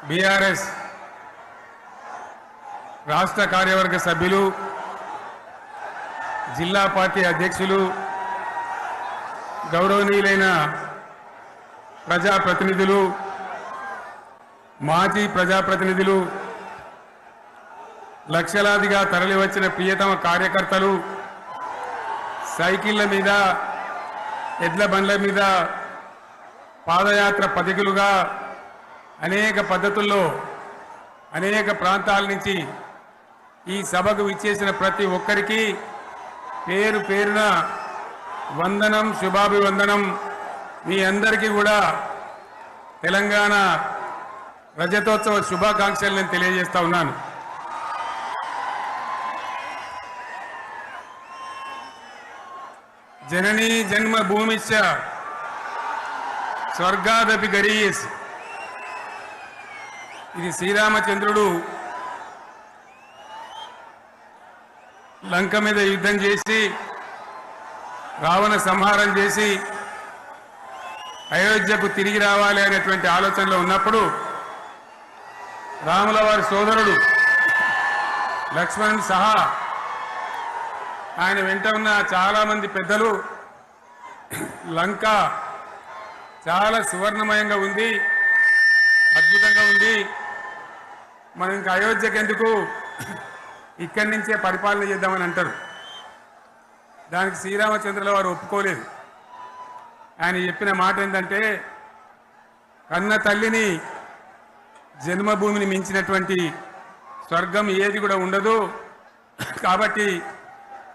BRS రాష్ట్ర కార్యవర్గ సభ్యులు, జిల్లా పార్టీ అధ్యక్షులు, గౌరవనీయులైన ప్రజాప్రతినిధులు, మాజీ ప్రజాప్రతినిధులు, లక్షలాదిగా తరలివచ్చిన ప్రియతమ కార్యకర్తలు, సైకిళ్ల మీద, ఎడ్ల బండ్ల మీద, పాదయాత్ర పథికులుగా అనేక పద్ధతుల్లో అనేక ప్రాంతాల నుంచి ఈ సభకు విచ్చేసిన ప్రతి ఒక్కరికి పేరు పేరున వందనం, శుభాభివందనం. మీ అందరికీ కూడా తెలంగాణ రజతోత్సవ శుభాకాంక్షలు నేను తెలియజేస్తా ఉన్నాను. జననీ జన్మభూమిశ్చ స్వర్గాదపి గరీయసి. ఇది శ్రీరామచంద్రుడు లంక మీద యుద్ధం చేసి రావణ సంహారం చేసి అయోధ్యకు తిరిగి రావాలి అనేటువంటి ఆలోచనలో ఉన్నప్పుడు రాముల వారి సోదరుడు లక్ష్మణుడు సహా ఆయన వెంట ఉన్న చాలామంది పెద్దలు లంక చాలా సువర్ణమయంగా ఉంది, అద్భుతంగా ఉంది, మనం ఇంకా అయోధ్యకు ఎందుకు, ఇక్కడి నుంచే పరిపాలన చేద్దామని అంటారు. దానికి శ్రీరామచంద్రుల వారు ఒప్పుకోలేదు. ఆయన చెప్పిన మాట ఏంటంటే, కన్న తల్లిని జన్మభూమిని మించినటువంటి స్వర్గం ఏది కూడా ఉండదు, కాబట్టి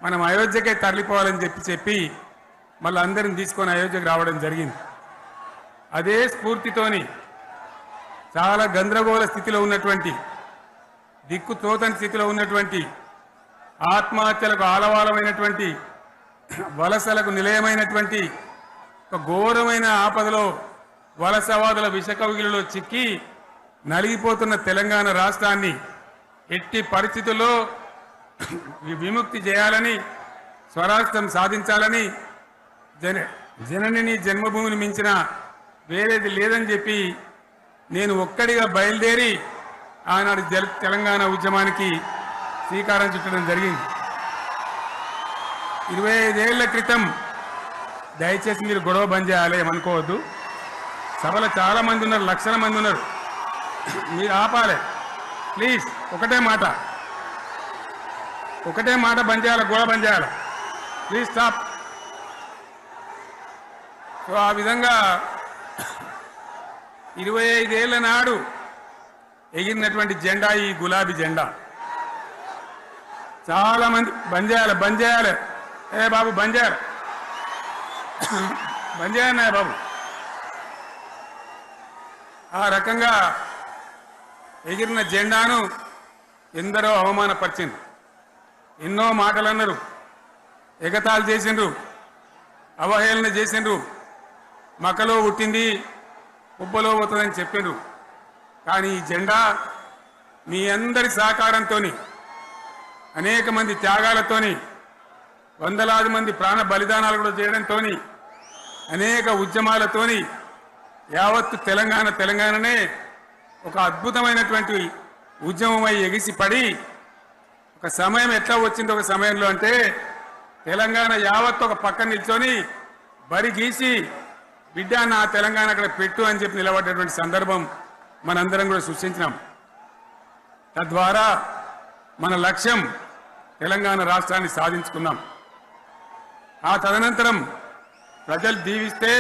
మనం అయోధ్యకే తరలిపోవాలని చెప్పి మళ్ళీ అందరిని తీసుకొని అయోధ్యకు రావడం జరిగింది. అదే స్ఫూర్తితోని చాలా గందరగోళ స్థితిలో ఉన్నటువంటి, దిక్కు తోతని స్థితిలో ఉన్నటువంటి, ఆత్మహత్యలకు ఆలవాలమైనటువంటి, వలసలకు నిలయమైనటువంటి ఒక ఘోరమైన ఆపదలో వలసవాదుల విషకవిగిలిలో చిక్కి నలిగిపోతున్న తెలంగాణ రాష్ట్రాన్ని ఎట్టి పరిస్థితుల్లో విముక్తి చేయాలని, స్వరాష్ట్రం సాధించాలని, జననిని జన్మభూమిని మించిన వేరేది లేదని చెప్పి నేను ఒక్కడిగా బయలుదేరి ఆనాడు తెలంగాణ ఉద్యమానికి శ్రీకారం చుట్టడం జరిగింది. 25 ఏళ్ల క్రితం, దయచేసి మీరు గొడవ బంద్ చేయాలి ఏమనుకోవద్దు, సభలో చాలా మంది ఉన్నారు, లక్షల మంది ఉన్నారు, మీరు ఆపాలి ప్లీజ్. ఒకటే మాట బంద్ చేయాలి, గొడవ బంద్ చేయాలి, ప్లీజ్ స్టాప్. సో ఆ విధంగా 25 ఏళ్ల నాడు ఎగిరినటువంటి జెండా ఈ గులాబీ జెండా. చాలా మంది బంద్ చేయాలి, ఏ బాబు బంద్ చేయాలి బాబు. ఆ రకంగా ఎగిరిన జెండాను ఎందరో అవమానపరిచింది, ఎన్నో మాటలు అన్నారు, ఎగతాళి చేసిండ్రు, అవహేళన చేసిండ్రు, మకలో పుట్టింది ఉబ్బలో పోతుందని చెప్పిండ్రు. కానీ ఈ జెండా మీ అందరి సహకారంతో, అనేక మంది త్యాగాలతోని, వందలాది మంది ప్రాణ బలిదానాలు కూడా చేయడంతో, అనేక ఉద్యమాలతోని యావత్తు తెలంగాణనే ఒక అద్భుతమైనటువంటి ఉద్యమమై ఎగిసిపడి, ఒక సమయం ఎట్లా వచ్చింది, ఒక సమయంలో అంటే తెలంగాణ యావత్తు ఒక పక్కన నిల్చొని బరి గీసి బిడ్డ నా తెలంగాణ అక్కడ పెట్టు అని చెప్పి నిలబడ్డటువంటి సందర్భం మనందరం కూడా సృష్టించినాం. తద్వారా మన లక్ష్యం తెలంగాణ రాష్ట్రాన్ని సాధించుకున్నాం. ఆ తదనంతరం ప్రజలు దీవిస్తే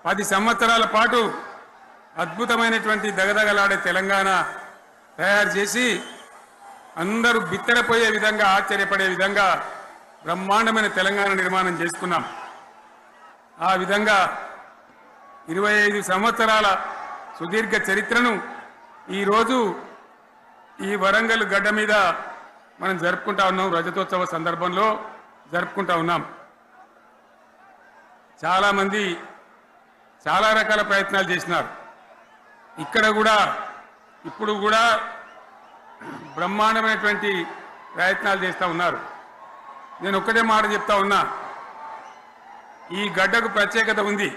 10 సంవత్సరాల పాటు అద్భుతమైనటువంటి దగదగలాడే తెలంగాణ తయారు చేసి అందరూ బిత్తరపోయే విధంగా, ఆశ్చర్యపడే విధంగా బ్రహ్మాండమైన తెలంగాణ నిర్మాణం చేసుకున్నాం. ఆ విధంగా 25 సంవత్సరాల సుదీర్ఘ చరిత్రను ఈరోజు ఈ వరంగల్ గడ్డ మీద మనం జరుపుకుంటా ఉన్నాం, రజతోత్సవ సందర్భంలో జరుపుకుంటా ఉన్నాం. చాలామంది చాలా రకాల ప్రయత్నాలు చేసినారు. ఇక్కడ కూడా ఇప్పుడు కూడా బ్రహ్మాండమైనటువంటి ప్రయత్నాలు చేస్తూ ఉన్నారు. నేను ఒక్కటే మాట చెప్తా ఉన్నా, ఈ గడ్డకు ప్రత్యేకత ఉంది.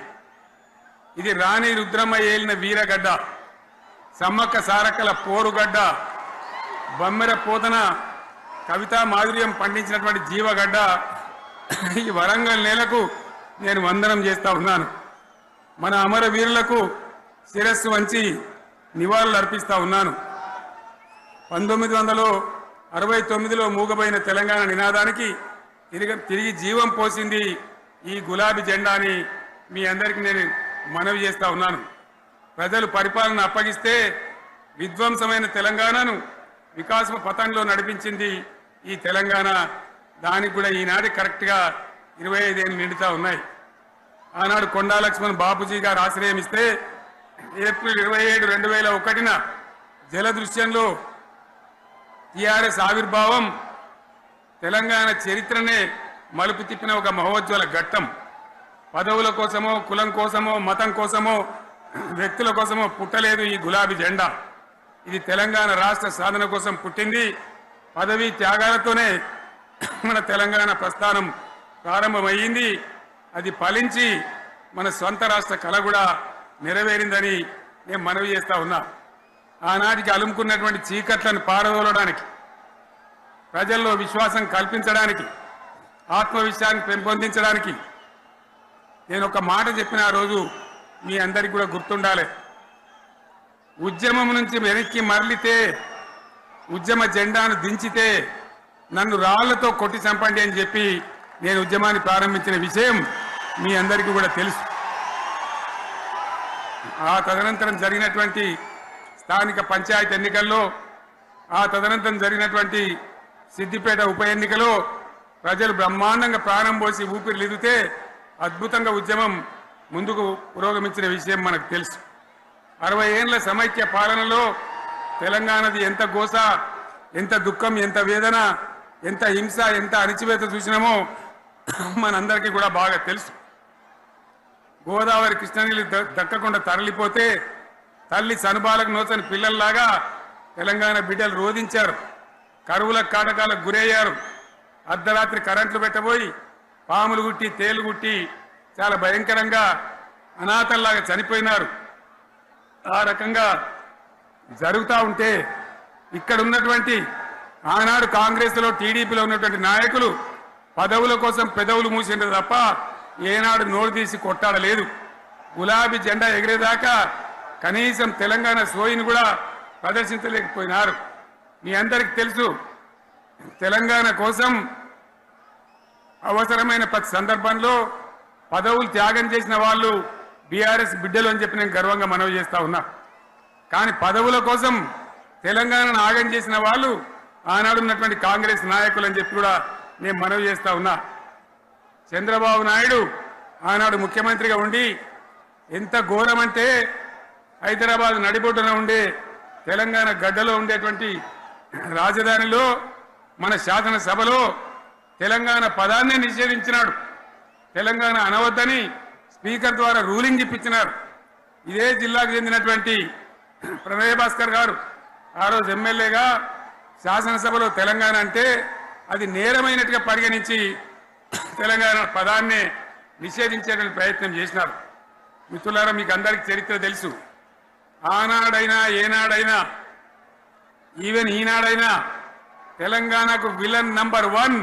ఇది రాణి రుద్రమ్మ ఏలిన వీరగడ్డ. సమ్మక్క సారక్కల పోరుగడ్డ, బమ్మెర పోతన కవితా మాధుర్యం పండించినటువంటి జీవగడ్డ ఈ వరంగల్ నేలకు నేను వందనం చేస్తా ఉన్నాను. మన అమరవీరులకు శిరస్సు వంచి నివాళులు అర్పిస్తా ఉన్నాను. 1969లో మూగబోయిన తెలంగాణ నినాదానికి తిరిగి జీవం పోసింది ఈ గులాబీ జెండాని మీ అందరికీ నేను మనవి చేస్తా ఉన్నాను. ప్రజలు పరిపాలన అప్పగిస్తే విధ్వంసమైన తెలంగాణను వికాస పథంలో నడిపించింది ఈ తెలంగాణ. దానికి కూడా ఈనాటి కరెక్ట్గా 25 ఏళ్ళు నిండుతా ఉన్నాయి. ఆనాడు కొండా లక్ష్మణ్ బాపూజీ గారు ఆశ్రయం ఇస్తే ఏప్రిల్ 27, 2001న జలదృశ్యంలో టీఆర్ఎస్ ఆవిర్భావం తెలంగాణ చరిత్రనే మలుపు తిప్పిన ఒక మహోజ్వల ఘట్టం. పదవుల కోసమో, కులం కోసమో, మతం కోసమో, వ్యక్తుల కోసమో పుట్టలేదు ఈ గులాబీ జెండా. ఇది తెలంగాణ రాష్ట్ర సాధన కోసం పుట్టింది. పదవీ త్యాగాలతోనే మన తెలంగాణ ప్రస్థానం ప్రారంభమైంది. అది ఫలించి మన సొంత రాష్ట్ర కళ కూడా నెరవేరిందని నేను మనవి చేస్తా ఉన్నా. ఆనాటికి అలుముకున్నటువంటి చీకట్లను పారదోలడానికి, ప్రజల్లో విశ్వాసం కల్పించడానికి, ఆత్మవిశ్వాసాన్ని పెంపొందించడానికి నేను ఒక మాట చెప్పిన ఆ రోజు మీ అందరికీ కూడా గుర్తుండాలి. ఉద్యమం నుంచి వెనక్కి మరలితే, ఉద్యమ జెండాను దించితే నన్ను రాళ్లతో కొట్టి చంపండి అని చెప్పి నేను ఉద్యమాన్ని ప్రారంభించిన విషయం మీ అందరికీ కూడా తెలుసు. ఆ తదనంతరం జరిగినటువంటి స్థానిక పంచాయతీ ఎన్నికల్లో, ఆ తదనంతరం జరిగినటువంటి సిద్దిపేట ఉప ఎన్నికలో ప్రజలు బ్రహ్మాండంగా ప్రాణం పోసి ఊపిరిలిదితే అద్భుతంగా ఉద్యమం ముందుకు పురోగమించిన విషయం మనకు తెలుసు. 60 ఏళ్ల సమైక్య పాలనలో తెలంగాణది ఎంత గోస, ఎంత దుఃఖం, ఎంత వేదన, ఎంత హింస, ఎంత అణిచివేత చూసినామో మనందరికీ కూడా బాగా తెలుసు. గోదావరి కృష్ణనీళ్ళు దక్కకుండా తరలిపోతే తల్లి సనుబాలకు నోచని పిల్లల్లాగా తెలంగాణ బిడ్డలు రోధించారు. కరువుల కాటకాలకు గురయ్యారు. అర్ధరాత్రి కరెంట్లు పెట్టబోయి పాములు గుట్టి, తేలు గుట్టి చాలా భయంకరంగా అనాథల్లాగా చనిపోయినారు. ఆ రకంగా జరుగుతూ ఉంటే ఇక్కడ ఉన్నటువంటి ఆనాడు కాంగ్రెస్లో, టీడీపీలో ఉన్నటువంటి నాయకులు పదవుల కోసం పెదవులు మూసిండ్రు తప్ప ఏనాడు నోరు తీసి కొట్టాడలేదు. గులాబీ జెండా ఎగిరేదాకా కనీసం తెలంగాణ సోయిని కూడా ప్రదర్శించలేకపోయినారు. మీ అందరికీ తెలుసు, తెలంగాణ కోసం అవసరమైన ప్రతి సందర్భంలో పదవులు త్యాగం చేసిన వాళ్ళు బీఆర్ఎస్ బిడ్డలు అని చెప్పి నేను గర్వంగా మనవి చేస్తా ఉన్నా. కానీ పదవుల కోసం తెలంగాణను ఆగం చేసిన వాళ్ళు ఆనాడు ఉన్నటువంటి కాంగ్రెస్ నాయకులు అని చెప్పి కూడా నేను మనవి చేస్తా ఉన్నా. చంద్రబాబు నాయుడు ఆనాడు ముఖ్యమంత్రిగా ఉండి ఎంత ఘోరమంటే హైదరాబాద్ నడిబొడ్డున ఉండే తెలంగాణ గడ్డలో ఉండేటువంటి రాజధానిలో మన శాసనసభలో తెలంగాణ పదాన్ని నిషేధించినాడు. తెలంగాణ అనవద్దని స్పీకర్ ద్వారా రూలింగ్ ఇప్పించినారు. ఇదే జిల్లాకు చెందినటువంటి ప్రణయ్ భాస్కర్ గారు ఆ రోజు ఎమ్మెల్యేగా శాసనసభలో తెలంగాణ అంటే అది నేరమైనట్టుగా పరిగణించి తెలంగాణ పదాన్ని నిషేధించేటువంటి ప్రయత్నం చేసినారు. మిత్రులారా, మీకు అందరికీ చరిత్ర తెలుసు. ఆనాడైనా, ఏనాడైనా, ఈవెన్ ఈనాడైనా తెలంగాణకు విలన్ నంబర్ 1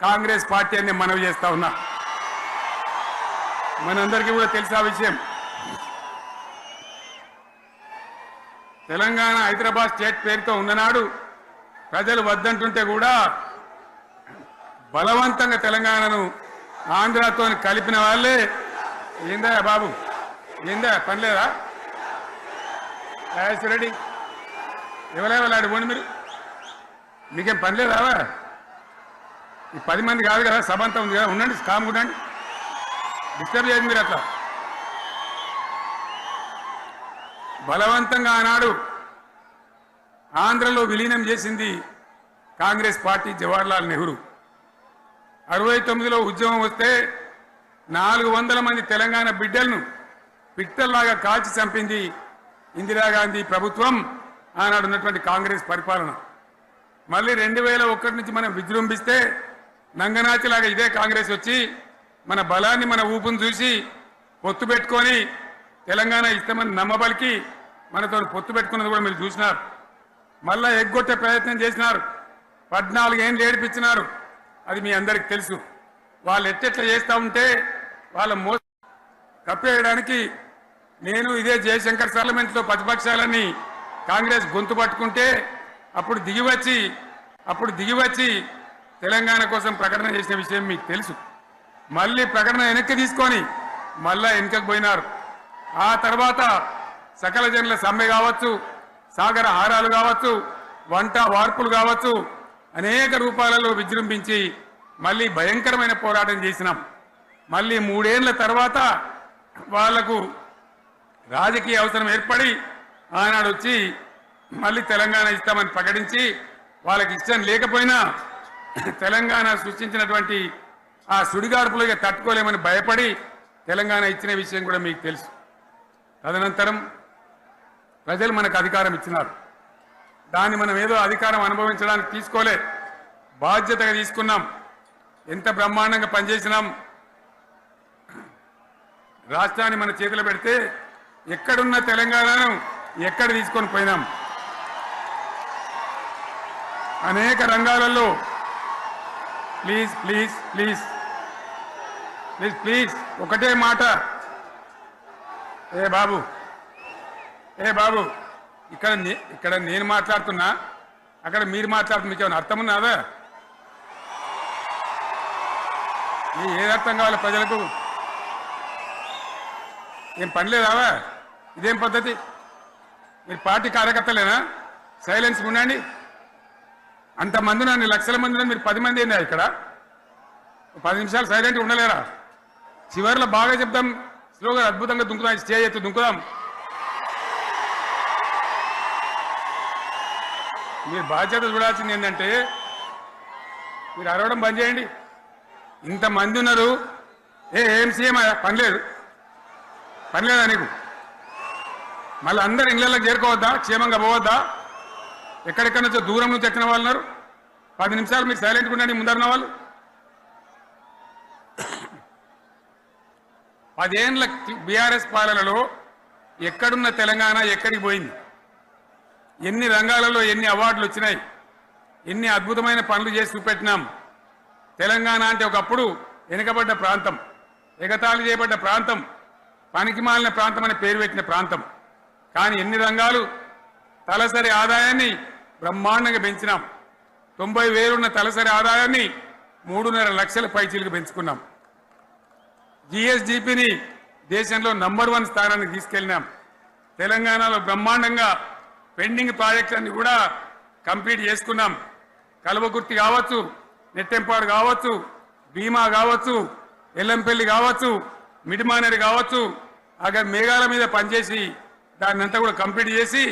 కాంగ్రెస్ పార్టీ అని మనవి చేస్తా ఉన్నా. మనందరికీ కూడా తెలుసా విషయం. తెలంగాణ హైదరాబాద్ స్టేట్ పేరుతో ఉన్ననాడు ప్రజలు వద్దంటుంటే కూడా బలవంతంగా తెలంగాణను ఆంధ్రతో కలిపిన వాళ్ళే. ఏందా బాబు, ఏందా పనిలేదా? రెడ్డి ఎవరెవరు పోండి, మీకేం పనిలేదా? ఈ 10 మంది కాదు కదా, సభ అంతా ఉంది కదా, ఉండండి, కామ్ ఉండండి, డిస్టర్బ్ చేయండి మీరు. అట్లా బలవంతంగా ఆనాడు ఆంధ్రలో విలీనం చేసింది కాంగ్రెస్ పార్టీ, జవహర్లాల్ నెహ్రూ. 69లో ఉద్యమం వస్తే 400 మంది తెలంగాణ బిడ్డలను పిట్టల్లాగా కాల్చి చంపింది ఇందిరాగాంధీ ప్రభుత్వం, ఆనాడు ఉన్నటువంటి కాంగ్రెస్ పరిపాలన. మళ్ళీ 2001 నుంచి మనం విజృంభిస్తే నంగనాచిలాగా ఇదే కాంగ్రెస్ వచ్చి మన బలాన్ని, మన ఊపును చూసి పొత్తు పెట్టుకొని తెలంగాణ ఇస్తామని నమ్మబలికి మనతో పొత్తు పెట్టుకున్నది కూడా మీరు చూసినారు. మళ్ళా ఎగ్గొట్టే ప్రయత్నం చేసినారు. 14 ఏళ్ళు ఏడిపించినారు. అది మీ అందరికి తెలుసు. వాళ్ళు ఎట్టెట్లా చేస్తూ ఉంటే వాళ్ళ కప్పేయడానికి నేను ఇదే జయశంకర్ పార్లమెంట్లో ప్రతిపక్షాలని కాంగ్రెస్ గొంతు పట్టుకుంటే అప్పుడు దిగివచ్చి తెలంగాణ కోసం ప్రకటన చేసిన విషయం మీకు తెలుసు. మళ్ళీ ప్రకటన వెనక్కి తీసుకొని మళ్ళా వెనుకకు పోయినారు. ఆ తర్వాత సకల జనుల సమ్మె కావచ్చు, సాగర హారాలు కావచ్చు, వంట వార్పులు కావచ్చు, అనేక రూపాలలో విజృంభించి మళ్ళీ భయంకరమైన పోరాటం చేసినాం. మళ్ళీ 3 ఏళ్ల తర్వాత వాళ్లకు రాజకీయ అవసరం ఏర్పడి ఆనాడు వచ్చి మళ్ళీ తెలంగాణ ఇస్తామని ప్రకటించి వాళ్ళకి ఇష్టం లేకపోయినా తెలంగాణ సృష్టించినటువంటి ఆ సుడిగాడుపులుగా తట్టుకోలేమని భయపడి తెలంగాణ ఇచ్చిన విషయం కూడా మీకు తెలుసు. తదనంతరం ప్రజలు మనకు అధికారం ఇచ్చినారు. దాన్ని మనం ఏదో అధికారం అనుభవించడానికి తీసుకోలే, బాధ్యతగా తీసుకున్నాం. ఎంత బ్రహ్మాండంగా పనిచేసినాం. రాష్ట్రాన్ని మన చేతిలో పెడితే ఎక్కడున్న తెలంగాణను ఎక్కడ తీసుకొని పోయినాం. అనేక రంగాలలో ప్లీజ్ ఒకటే మాట. ఏ బాబు ఇక్కడ నేను మాట్లాడుతున్నా, అక్కడ మీరు మాట్లాడుతున్నా. మీకు ఏమైనా అర్థం ఉన్నదా? ఏది అర్థం కావాలి ప్రజలకు? ఏం పని లేదావా? ఇదేం పద్ధతి? మీరు పార్టీ కార్యకర్తలేనా? సైలెన్స్ ఉండండి. అంతమంది నన్ను లక్షల మంది మీరు 10 మంది అయినా ఇక్కడ 10 నిమిషాలు సైలెంట్గా ఉండలేరా? చివరిలో బాగా చెప్తాం, స్లోగా అద్భుతంగా దుంకుదాం, స్టే ఎత్తు దుంకుదాం. మీరు బాధ్యత చూడాల్సింది ఏంటంటే మీరు అరవడం బంద్ చేయండి. ఇంతమంది ఉన్నారు. ఏం సీఎం పని లేదా నీకు? మళ్ళీ అందరు ఇళ్లలోకి చేరుకోవద్దా? క్షేమంగా పోవద్దా? ఎక్కడెక్కడి నుంచో దూరం నుంచి ఎక్కిన వాళ్ళు ఉన్నారు. 10 నిమిషాలు మీరు సైలెంట్గా ఉండండి. ముందరున్న వాళ్ళు 10 ఏళ్ల బీఆర్ఎస్ పాలనలో ఎక్కడున్న తెలంగాణ ఎక్కడికి పోయింది? ఎన్ని రంగాలలో ఎన్ని అవార్డులు వచ్చినాయి? ఎన్ని అద్భుతమైన పనులు చేసి చూపెట్టినాం. తెలంగాణ అంటే ఒకప్పుడు వెనుకబడ్డ ప్రాంతం, ఎగతాళి చేయబడ్డ ప్రాంతం, పనికిమాలిన ప్రాంతం అనే పేరు పెట్టిన ప్రాంతం. కానీ ఎన్ని రంగాలు తలసరి ఆదాయాన్ని బ్రహ్మాండంగా పెంచినాం. 90,000 ఉన్న తలసరి ఆదాయాన్ని 3.5 లక్షల పైచీలకు పెంచుకున్నాం. జిఎస్డిపిని దేశంలో నంబర్ 1 స్థానానికి తీసుకెళ్లినాం. తెలంగాణలో బ్రహ్మాండంగా పెండింగ్ ప్రాజెక్టులన్నీ కూడా కంప్లీట్ చేసుకున్నాం. కల్వకుర్తి కావచ్చు, నెట్టెంపాడు కావచ్చు, భీమా కావచ్చు, ఎల్లంపల్లి కావచ్చు, మిడిమానేరు కావచ్చు, అక్కడ మేఘాల మీద పనిచేసి దాన్ని అంతా కూడా కంప్లీట్ చేసి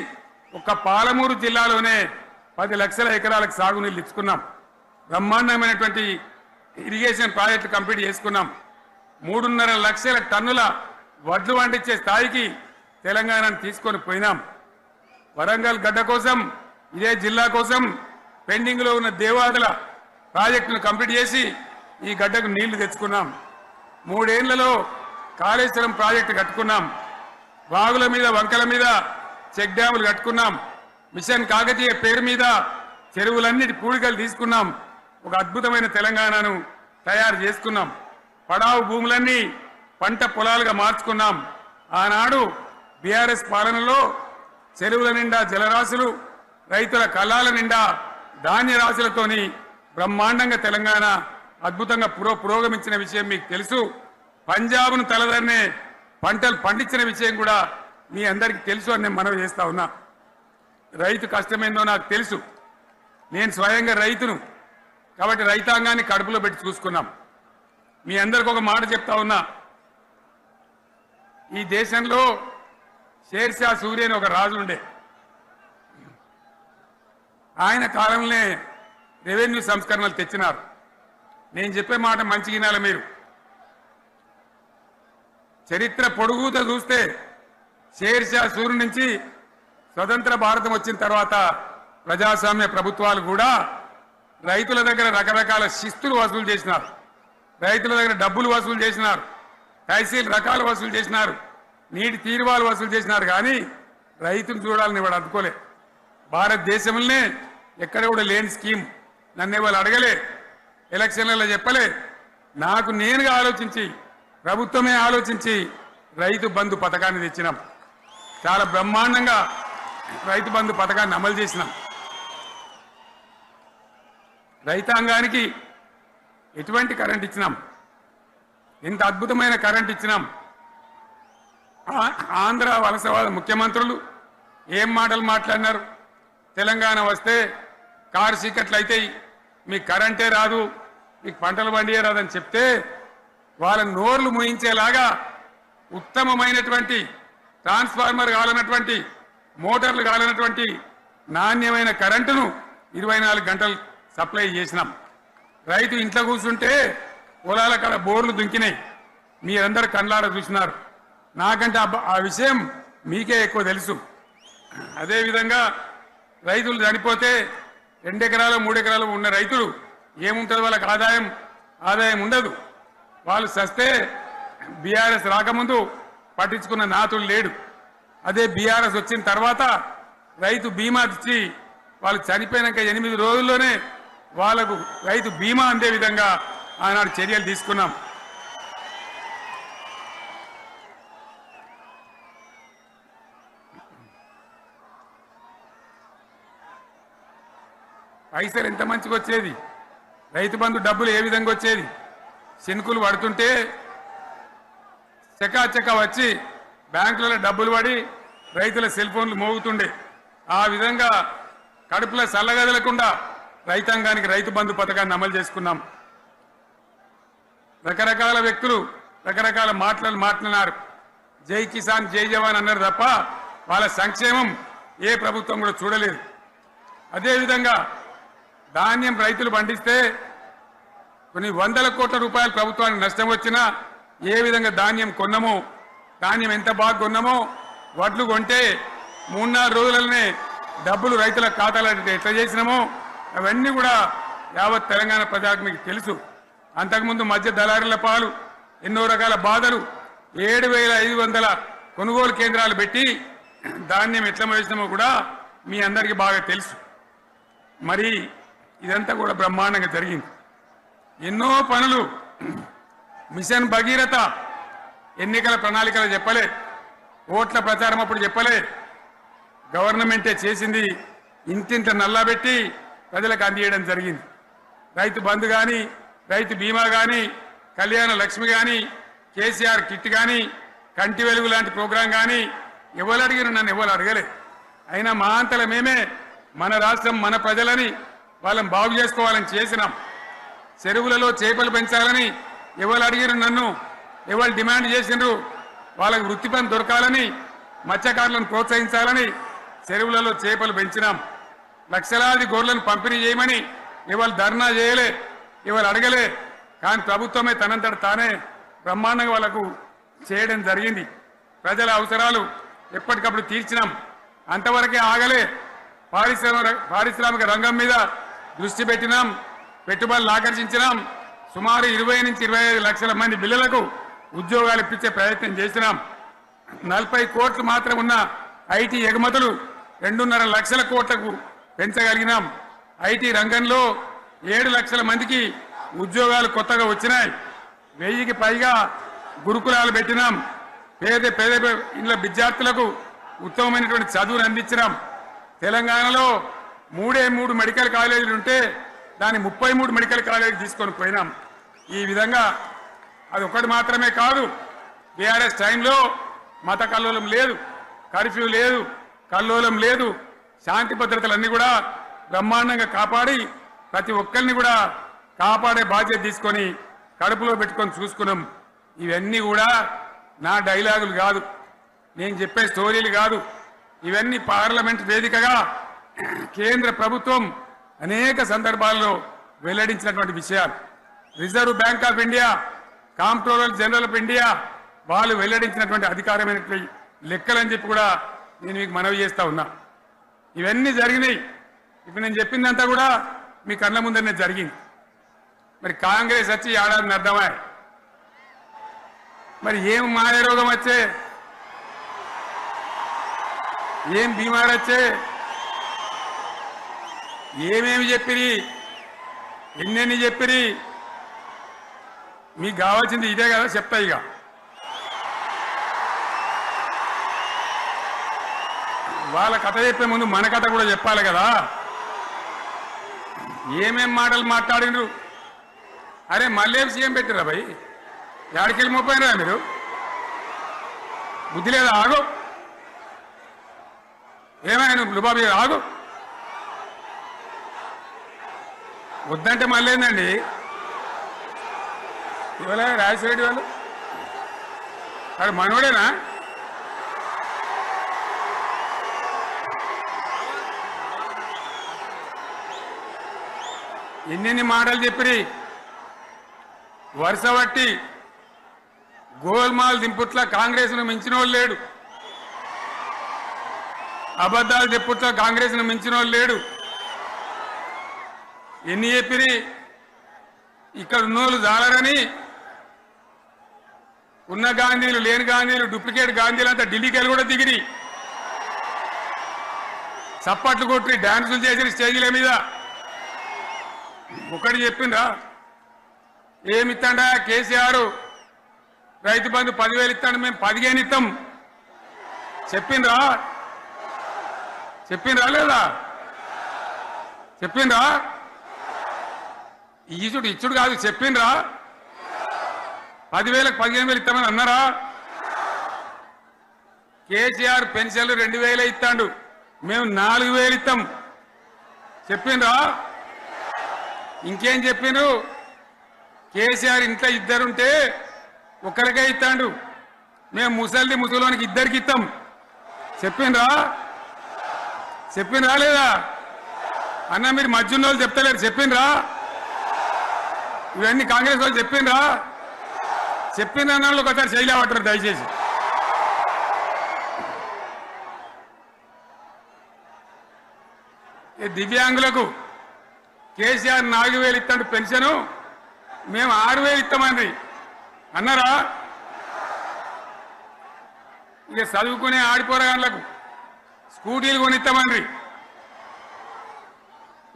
ఒక్క పాలమూరు జిల్లాలోనే 10 లక్షల ఎకరాలకు సాగునీళ్ళు ఇచ్చుకున్నాం. బ్రహ్మాండమైనటువంటి ఇరిగేషన్ ప్రాజెక్టు కంప్లీట్ చేసుకున్నాం. 3.5 లక్షల టన్నుల వడ్లు పండించే స్థాయికి తెలంగాణను తీసుకొని పోయినాం. వరంగల్ గడ్డ కోసం, ఇదే జిల్లా కోసం పెండింగ్లో ఉన్న దేవాదుల ప్రాజెక్టును కంప్లీట్ చేసి ఈ గడ్డకు నీళ్లు తెచ్చుకున్నాం. 3 ఏళ్లలో కాళేశ్వరం ప్రాజెక్టు కట్టుకున్నాం. వాగుల మీద, వంకల మీద చెక్ డ్యాములు కట్టుకున్నాం. మిషన్ కాకతీయ పేరు మీద చెరువులన్నిటి పూడికలు తీసుకున్నాం. ఒక అద్భుతమైన తెలంగాణను తయారు చేసుకున్నాం. పడావు భూములన్నీ పంట పొలాలుగా మార్చుకున్నాం. ఆనాడు బీఆర్ఎస్ పాలనలో చెరువుల నిండా జలరాశులు, రైతుల కళ్ళాల నిండా ధాన్య రాశులతోని బ్రహ్మాండంగా తెలంగాణ అద్భుతంగా పురోగమించిన విషయం మీకు తెలుసు. పంజాబ్ను తలదన్నే పంటలు పండించిన విషయం కూడా మీ అందరికీ తెలుసు అని నేను మనవి చేస్తా ఉన్నా. రైతు కష్టమేందో నాకు తెలుసు. నేను స్వయంగా రైతును కాబట్టి రైతాంగాన్ని కడుపులో పెట్టి చూసుకున్నాం. మీ అందరికి ఒక మాట చెప్తా ఉన్నా. ఈ దేశంలో షేర్షా సూరి అని ఒక రాజు ఉండే. ఆయన కాలంలోనే రెవెన్యూ సంస్కరణలు తెచ్చినారు. నేను చెప్పే మాట మంచి వినాలి మీరు. చరిత్ర పొడుగుతో చూస్తే షేర్షా సూరి నుంచి స్వతంత్ర భారతం వచ్చిన తర్వాత ప్రజాస్వామ్య ప్రభుత్వాలు కూడా రైతుల దగ్గర రకరకాల శిస్తులు వసూలు చేసినారు. రైతుల దగ్గర డబ్బులు వసూలు చేసినారు. తహసీల్ రకాలు వసూలు చేసినారు. నీటి తీరువాలు వసూలు చేసినారు. కానీ రైతును చూడాలని వాడు అనుకోలే. భారతదేశంలోనే ఎక్కడ కూడా లేని స్కీమ్. నన్ను వాళ్ళు అడగలే, ఎలక్షన్లలో చెప్పలే. నాకు నేనుగా ఆలోచించి, ప్రభుత్వమే ఆలోచించి రైతు బంధు పథకాన్ని తెచ్చినాం. చాలా బ్రహ్మాండంగా రైతు బంధు పథకాన్ని అమలు చేసినాం. రైతాంగానికి ఎటువంటి కరెంట్ ఇచ్చినాం, ఎంత అద్భుతమైన కరెంట్ ఇచ్చినాం. ఆంధ్ర వలసవాద ముఖ్యమంత్రులు ఏం మాటలు మాట్లాడినారు. తెలంగాణ వస్తే కారు చీకట్లు అవుతాయి, మీకు కరెంటే రాదు, మీకు పంటలు పండియే రాదని చెప్తే వాళ్ళ నోర్లు మోయించేలాగా ఉత్తమమైనటువంటి ట్రాన్స్ఫార్మర్ కావాలన్నటువంటి, మోటార్లు కావాలన్నటువంటి నాణ్యమైన కరెంటును 24 గంటలు సప్లై చేసినాం. రైతు ఇంట్లో కూర్చుంటే పొలాల కాడ బోర్లు దుంకినాయి. మీరందరూ కళ్ళారా చూసినారు. నాకంటే ఆ విషయం మీకే ఎక్కువ తెలుసు. అదేవిధంగా రైతులు చనిపోతే 2 ఎకరాలు 3 ఎకరాలు ఉన్న రైతులు ఏముంటుంది, వాళ్ళకి ఆదాయం ఉండదు. వాళ్ళు సస్తే బీఆర్ఎస్ రాకముందు పట్టించుకున్న నాతుడు లేడు. అదే బీఆర్ఎస్ వచ్చిన తర్వాత రైతు బీమా ఇచ్చి వాళ్ళు చనిపోయినాక 8 రోజుల్లోనే వాళ్లకు రైతు బీమా అందే విధంగా ఆనాడు చర్యలు తీసుకున్నాం. పైసలు ఎంత మంచిగా వచ్చేది, రైతు బంధు డబ్బులు ఏ విధంగా వచ్చేది. శనుకులు పడుతుంటే చకాచకా వచ్చి బ్యాంకులలో డబ్బులు పడి రైతుల సెల్ ఫోన్లు మోగుతుండే. ఆ విధంగా కడుపులో చల్లగదలకుండా రైతాంగానికి రైతు బంధు పథకాన్ని అమలు చేసుకున్నాం. రకరకాల వ్యక్తులు రకరకాల మాట్లాడినారు. జై కిసాన్ జై జవాన్ అన్నారు తప్ప వాళ్ళ సంక్షేమం ఏ ప్రభుత్వం కూడా చూడలేదు. అదేవిధంగా ధాన్యం రైతులు పండిస్తే కొన్ని 100 కోట్ల రూపాయలు ప్రభుత్వానికి నష్టం వచ్చినా ఏ విధంగా ధాన్యం కొన్నామో, ధాన్యం ఎంత బాగా కొన్నామో, వడ్లు కొంటే 3-4 రోజులనే డబ్బులు రైతుల ఖాతాలో ఎట్లా చేసినామో అవన్నీ కూడా యావత్ తెలంగాణ ప్రజలకు మీకు తెలుసు. అంతకుముందు మధ్య దళారుల పాలు ఎన్నో రకాల బాధలు, 7,500 కొనుగోలు కేంద్రాలు పెట్టి ధాన్యం ఎట్లా వేసినామో కూడా మీ అందరికీ బాగా తెలుసు. మరి ఇదంతా కూడా బ్రహ్మాండంగా జరిగింది. ఎన్నో పనులు, మిషన్ భగీరథ ఎన్నికల ప్రణాళికలు చెప్పలే, ఓట్ల ప్రచారం అప్పుడు చెప్పలే, గవర్నమెంటే చేసింది. ఇంటింత నల్లబెట్టి ప్రజలకు అందియడం జరిగింది. రైతు బంధు కానీ, రైతు బీమా కానీ, కళ్యాణ లక్ష్మి కానీ, కేసీఆర్ కిట్ కానీ, కంటి వెలుగు లాంటి ప్రోగ్రాం కానీ ఎవరు అడిగిన నన్ను ఎవరు అడగలే. అయినా మా అంతల మేమే మన రాష్ట్రం మన ప్రజలని వాళ్ళని బాగు చేసుకోవాలని చేసినాం. చెరువులలో చేపలు పెంచాలని ఎవరు అడిగిరు నన్ను, ఎవరు డిమాండ్ చేసిండ్రు. వాళ్ళకి వృత్తి పని దొరకాలని, మత్స్యకారులను ప్రోత్సహించాలని చెరువులలో చేపలు పెంచినాం. లక్షలాది గొర్రెలను పంపిణీ చేయమని ఎవరు ధర్నా చేయలే, ఎవరు అడగలే. కానీ ప్రభుత్వమే తనంతట తానే బ్రహ్మాండంగా వాళ్ళకు చేయడం జరిగింది. ప్రజల అవసరాలు ఎప్పటికప్పుడు తీర్చినాం. అంతవరకే ఆగలే. పారిశ్రామిక రంగం మీద దృష్టి పెట్టినాం, పెట్టుబడులు ఆకర్షించినాం. సుమారు 20 నుంచి 25 లక్షల మంది పిల్లలకు ఉద్యోగాలు ఇప్పించే ప్రయత్నం చేసినాం. 40 కోట్లు మాత్రం ఉన్న ఐటీ ఎగుమతులు 2.5 లక్షల కోట్లకు పెంచగలిగినాం. ఐటీ రంగంలో 7 లక్షల మందికి ఉద్యోగాలు కొత్తగా వచ్చినాయి. 1000కి పైగా గురుకులాలు పెట్టినాం. పేద ఇళ్ళ విద్యార్థులకు ఉత్తమమైనటువంటి చదువును అందించినాం. తెలంగాణలో 3 మెడికల్ కాలేజీలు ఉంటే దాన్ని 33 మెడికల్ కాలేజీలు తీసుకొని పోయినాం. ఈ విధంగా అది ఒకటి మాత్రమే కాదు. బీఆర్ఎస్ టైంలో మత కల్లోలం లేదు, కర్ఫ్యూ లేదు, కల్లోలం లేదు. శాంతి భద్రతలన్నీ కూడా బ్రహ్మాండంగా కాపాడి ప్రతి ఒక్కరిని కూడా కాపాడే బాధ్యత తీసుకొని కడుపులో పెట్టుకొని చూసుకున్నాం. ఇవన్నీ కూడా నా డైలాగులు కాదు, నేను చెప్పే స్టోరీలు కాదు. ఇవన్నీ పార్లమెంట్ వేదికగా కేంద్ర ప్రభుత్వం అనేక సందర్భాల్లో వెల్లడించినటువంటి విషయాలు. Reserve bank of India, comptroller general of India వాళ్ళు వెల్లడించినటువంటి అధికారమైనటువంటి లెక్కలని చెప్పి కూడా నేను మీకు మనవి చేస్తా ఉన్నా. ఇవన్నీ జరిగినాయి. ఇప్పుడు నేను చెప్పిందంతా కూడా మీ కళ్ళ ముందరనే జరిగింది. మరి కాంగ్రెస్ వచ్చి ఏడాది అర్థమా? మరి ఏం మాయ రోగం వచ్చే ఏం బీమారు వచ్చే ఏమేమి చెప్పిరి ఎన్నెన్ని చెప్పిరి మీకు కావాల్సింది ఇదే కదా చెప్తా ఇక వాళ్ళ కథ చెప్పే ముందు మన కథ కూడా చెప్పాలి కదా ఏమేం మాటలు మాట్లాడినరు అరే మళ్ళీ సీఎం పెట్టిరా భయ్ ఏడకెళ్ళి మోపోయినరా మీరు బుద్ధి లేదా ఆగు ఏమైనా లుబాబీ ఆగు వద్దంటే మళ్ళీ ఏందండి ఇవాళ రాజశేఖర వాళ్ళు అరే మనోడేనా ఎన్నెన్ని మాటలు చెప్పిరి వరుస బట్టి గోల్మాల్ దింపుట్ల కాంగ్రెస్ను మించిన వాళ్ళు లేడు అబద్ధాలు చెప్పుట్ల కాంగ్రెస్ను మించిన వాళ్ళు లేడు ఎన్ని చెప్పిరి ఇక్కడ ఉన్నోళ్ళు జాలరని ఉన్న గాంధీలు లేని గాంధీలు డూప్లికేట్ గాంధీలు అంతా ఢిల్లీకి కూడా దిగిరి చప్పట్లు కొట్టి డాన్సులు చేసిన స్టేజీల మీద ఒకటి చెప్పిండ్రా ఏమిత్తాడా కేసీఆర్ రైతు బంధు 10,000 ఇస్తాడు మేము 15 ఇస్తాం చెప్పిండ్రా లేదా చెప్పిండ్రా ఇచ్చుడు కాదు చెప్పిండ్రా 10,000కు 15,000 ఇస్తామని అన్నారా కేసీఆర్ పెన్షన్లు 2,000 ఇస్తాడు మేము 4,000 ఇస్తాం చెప్పిండ్రా ఇంకేం చెప్పిండ్రు కేసీఆర్ ఇంట్లో ఇద్దరుంటే ఒక్కరికే ఇస్తాడు మేము ముసలోనికి ఇద్దరికి ఇస్తాం చెప్పిండ్రా లేదా అన్న మీరు మధ్యన్న వాళ్ళు చెప్తలేరు చెప్పిండ్రా ఇవన్నీ కాంగ్రెస్ వాళ్ళు చెప్పిండ్రా చెప్పిన వాళ్ళు ఒకసారి చేయలేమంటారు దయచేసి దివ్యాంగులకు కేసీఆర్ 4,000 ఇస్తాడు పెన్షను మేము 6,000 ఇస్తామండి అన్నారా ఇక చదువుకునే ఆడిపోరగాళ్ళకు స్కూటీలు కొనిస్తామండి